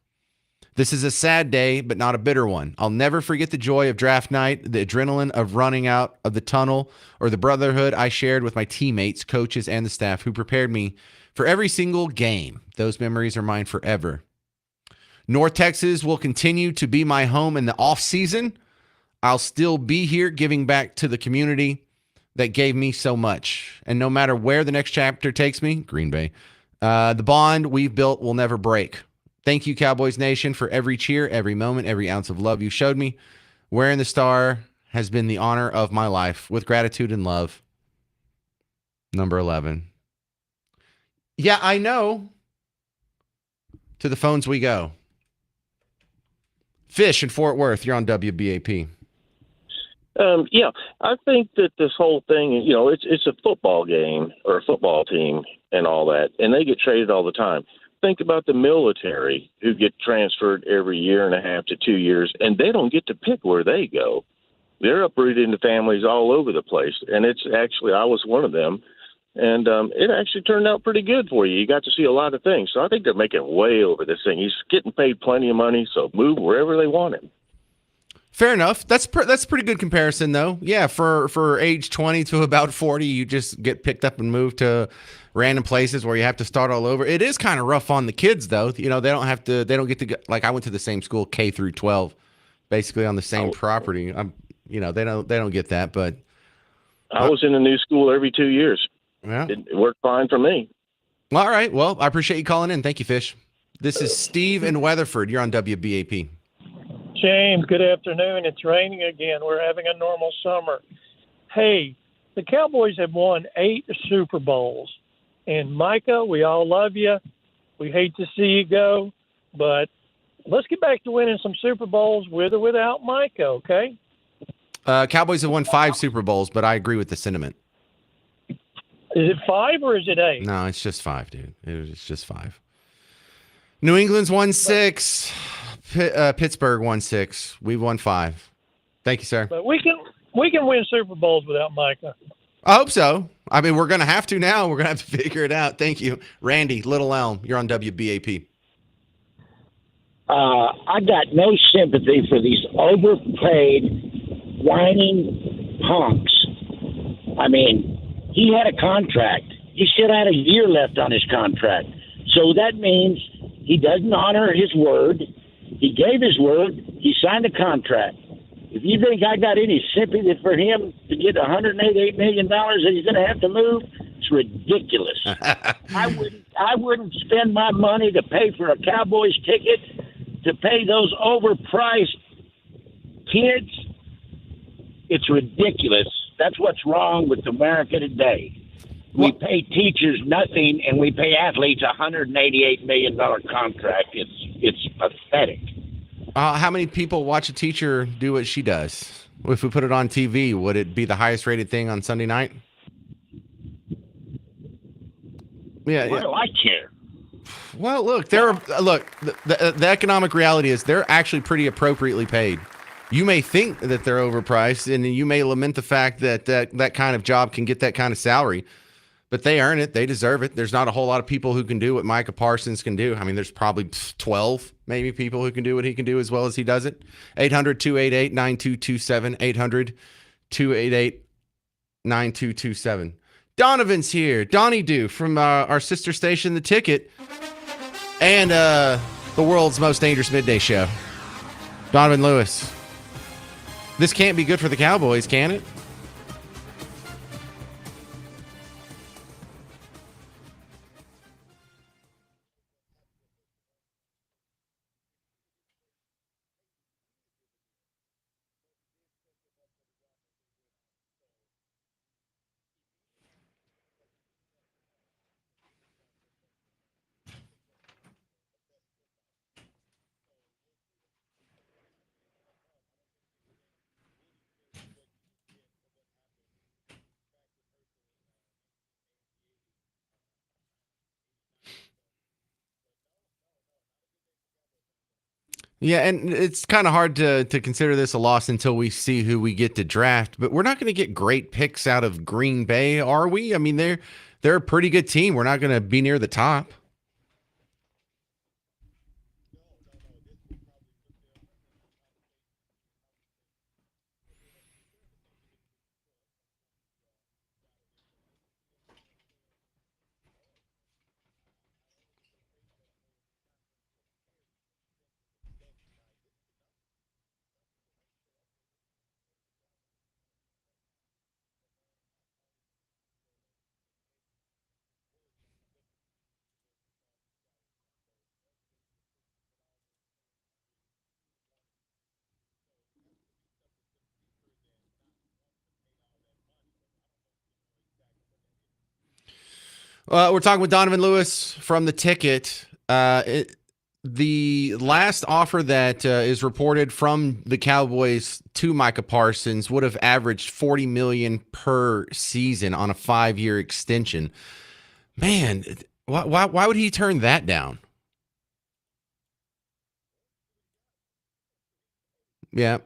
This is a sad day, but not a bitter one. I'll never forget the joy of draft night, the adrenaline of running out of the tunnel, or the brotherhood I shared with my teammates, coaches, and the staff who prepared me for every single game. Those memories are mine forever. North Texas will continue to be my home in the off season. I'll still be here giving back to the community that gave me so much. And no matter where the next chapter takes me, Green Bay, the bond we've built will never break. Thank you, Cowboys Nation, for every cheer, every moment, every ounce of love you showed me. Wearing the star has been the honor of my life. With gratitude and love. Number 11. Yeah, I know. To the phones we go. Fish in Fort Worth, you're on WBAP. Yeah, I think that this whole thing, it's a football game or a football team and all that, and they get traded all the time. Think about the military who get transferred every year and a half to 2 years, and they don't get to pick where they go. They're uprooted into families all over the place, and it's actually, I was one of them, and it actually turned out pretty good for you. You got to see a lot of things, so I think they're making way over this thing. He's getting paid plenty of money, so move wherever they want him. Fair enough. That's pretty good comparison, though. Yeah, for age 20 to about 40, you just get picked up and moved to random places where you have to start all over. It is kind of rough on the kids, though. They don't get to go, like I went to the same school K through 12, basically on the same property. They don't get that, but I was in a new school every 2 years. Yeah, it worked fine for me. All right. Well, I appreciate you calling in. Thank you, Fish. This is Steve in Weatherford. You're on WBAP. James, good afternoon. It's raining again. We're having a normal summer. Hey, the Cowboys have won 8 Super Bowls. And Micah, we all love you. We hate to see you go. But let's get back to winning some Super Bowls with or without Micah, okay? Cowboys have won 5 Super Bowls, but I agree with the sentiment. Is it 5 or is it 8? No, it's just 5, dude. It's just 5. New England's won 6. Pittsburgh won 6. We've won 5. Thank you, sir. But we can win Super Bowls without Micah. I hope so. I mean, we're going to have to now. We're going to have to figure it out. Thank you. Randy, Little Elm, you're on WBAP. I got no sympathy for these overpaid, whining punks. I mean, he had a contract. He should have had a year left on his contract. So that means he doesn't honor his word. He gave his word. He signed a contract. If you think I got any sympathy for him to get $188 million that he's going to have to move, it's ridiculous. I wouldn't spend my money to pay for a Cowboys ticket, to pay those overpriced kids. It's ridiculous. That's what's wrong with America today. We pay teachers nothing, and we pay athletes a $188 million contract. It's pathetic. How many people watch a teacher do what she does? If we put it on TV, would it be the highest rated thing on Sunday night? Yeah. Why do I care? Well, look, the economic reality is they're actually pretty appropriately paid. You may think that they're overpriced, and you may lament the fact that that kind of job can get that kind of salary, but they earn it. They deserve it. There's not a whole lot of people who can do what Micah Parsons can do. I mean, there's probably 12 maybe people who can do what he can do as well as he does it. 800-288-9227, 800-288-9227. Donovan's here. Donnie Do from our sister station, The Ticket, and the world's most dangerous midday show. Donovan Lewis. This can't be good for the Cowboys, can it? Yeah, and it's kind of hard to consider this a loss until we see who we get to draft. But we're not going to get great picks out of Green Bay, are we? I mean, they're a pretty good team. We're not going to be near the top. We're talking with Donovan Lewis from the Ticket. The last offer that is reported from the Cowboys to Micah Parsons would have averaged $40 million per season on a 5-year extension. Man, why would he turn that down? Yeah.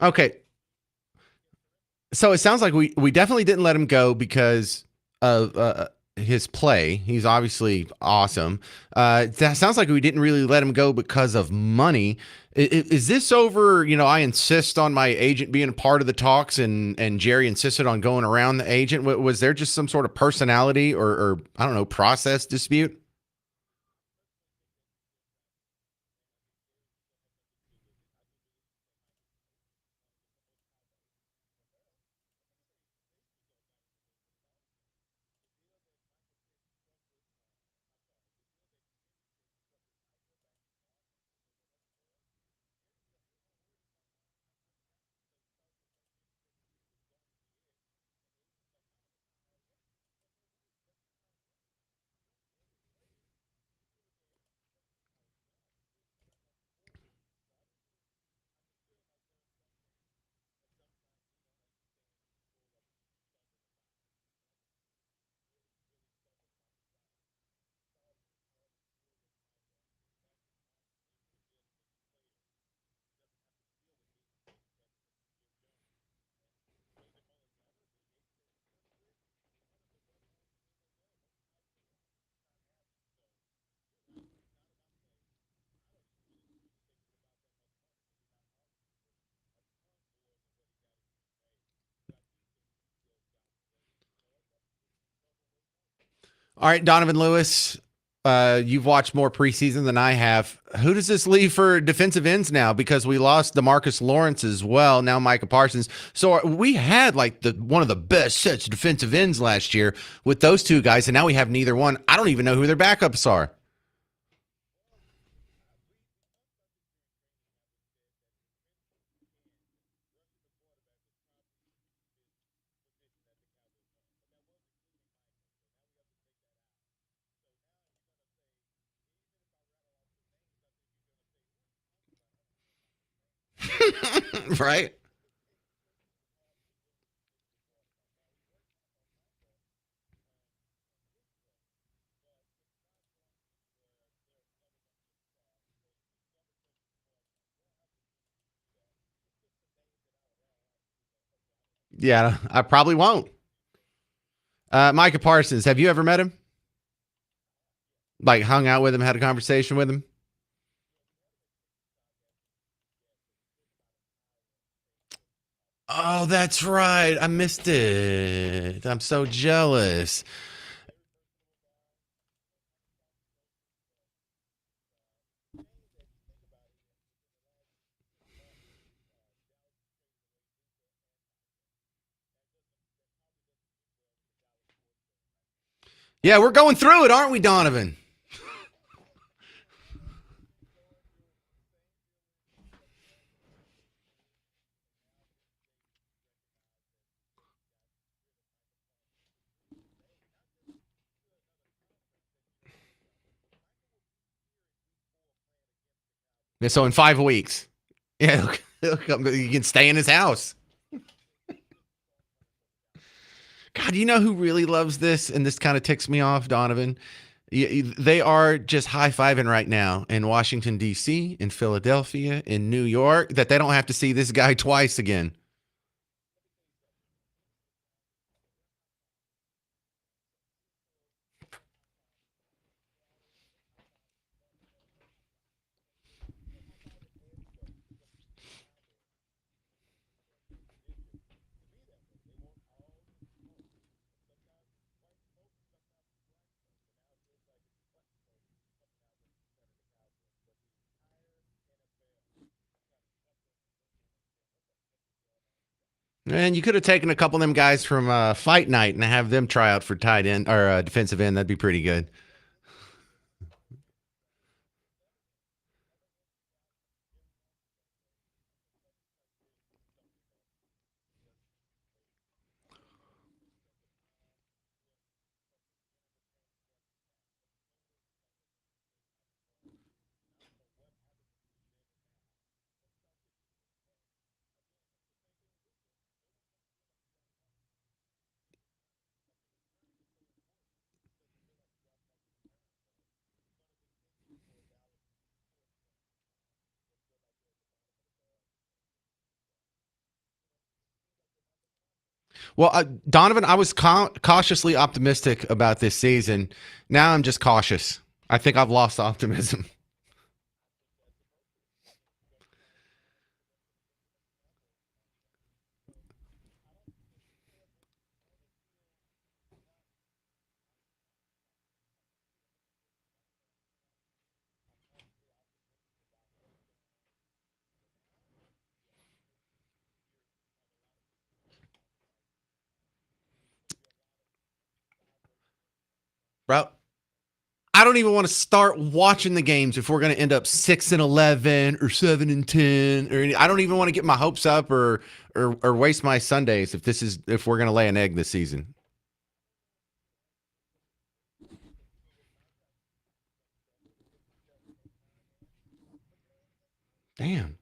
Okay. So it sounds like we definitely didn't let him go because of his play. He's obviously awesome. That sounds like we didn't really let him go because of money. Is this over? I insist on my agent being a part of the talks, and Jerry insisted on going around the agent. Was there just some sort of personality or I don't know, process dispute? All right, Donovan Lewis, you've watched more preseason than I have. Who does this leave for defensive ends now? Because we lost DeMarcus Lawrence as well. Now Micah Parsons. So we had like one of the best sets of defensive ends last year with those two guys, and now we have neither one. I don't even know who their backups are. Right? Yeah, I probably won't. Micah Parsons, have you ever met him? Like hung out with him, had a conversation with him? Oh, that's right. I missed it. I'm so jealous. Yeah, we're going through it, aren't we, Donovan? Yeah, so in 5 weeks. Yeah, he'll come, you can stay in his house. God, you know who really loves this? And this kind of ticks me off, Donovan. They are just high-fiving right now in Washington, D.C., in Philadelphia, in New York, that they don't have to see this guy twice again. And you could have taken a couple of them guys from Fight Night and have them try out for tight end or defensive end. That'd be pretty good. Well, Donovan, I was cautiously optimistic about this season. Now I'm just cautious. I think I've lost optimism. Bro, I don't even want to start watching the games if we're going to end up 6-11 or 7-10 or I don't even want to get my hopes up or waste my Sundays if we're going to lay an egg this season. Damn.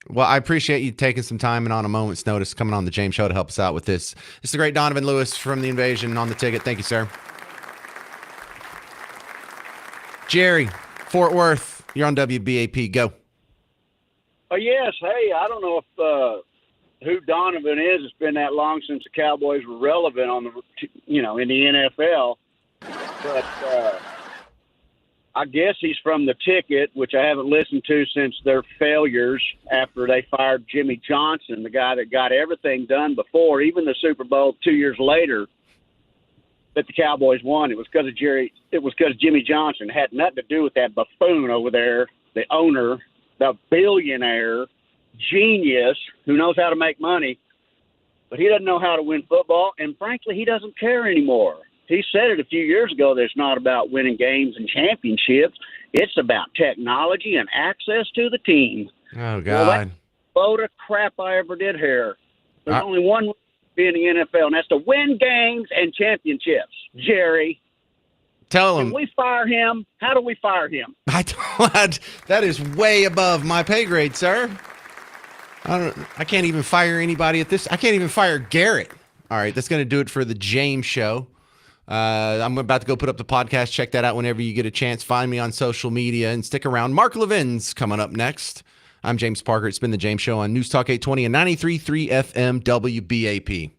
Well, I appreciate you taking some time and on a moment's notice coming on the James Show to help us out with this. This is the great Donovan Lewis from The Invasion on the ticket. Thank you, sir. Jerry, Fort Worth, you're on WBAP. Go. Oh, yes. Hey, I don't know if who Donovan is. It's been that long since the Cowboys were relevant on the, in the NFL. But I guess he's from the ticket, which I haven't listened to since their failures after they fired Jimmy Johnson, the guy that got everything done before, even the Super Bowl 2 years later that the Cowboys won. It was because of Jimmy Johnson. It had nothing to do with that buffoon over there, the owner, the billionaire genius who knows how to make money, but he doesn't know how to win football, and frankly, he doesn't care anymore. He said it a few years ago that it's not about winning games and championships. It's about technology and access to the team. Oh, God. Well, that's a load of crap I ever did hear. There's only one way to be in the NFL, and that's to win games and championships. Jerry. Tell Can him. we fire him? How do we fire him? That is way above my pay grade, sir. I can't even fire anybody at this. I can't even fire Garrett. All right, that's going to do it for the James Show. I'm about to go put up the podcast. Check that out whenever you get a chance. Find me on social media and stick around. Mark Levin's coming up next. I'm James Parker. It's been the James Show on News Talk 820 and 93.3 FM WBAP.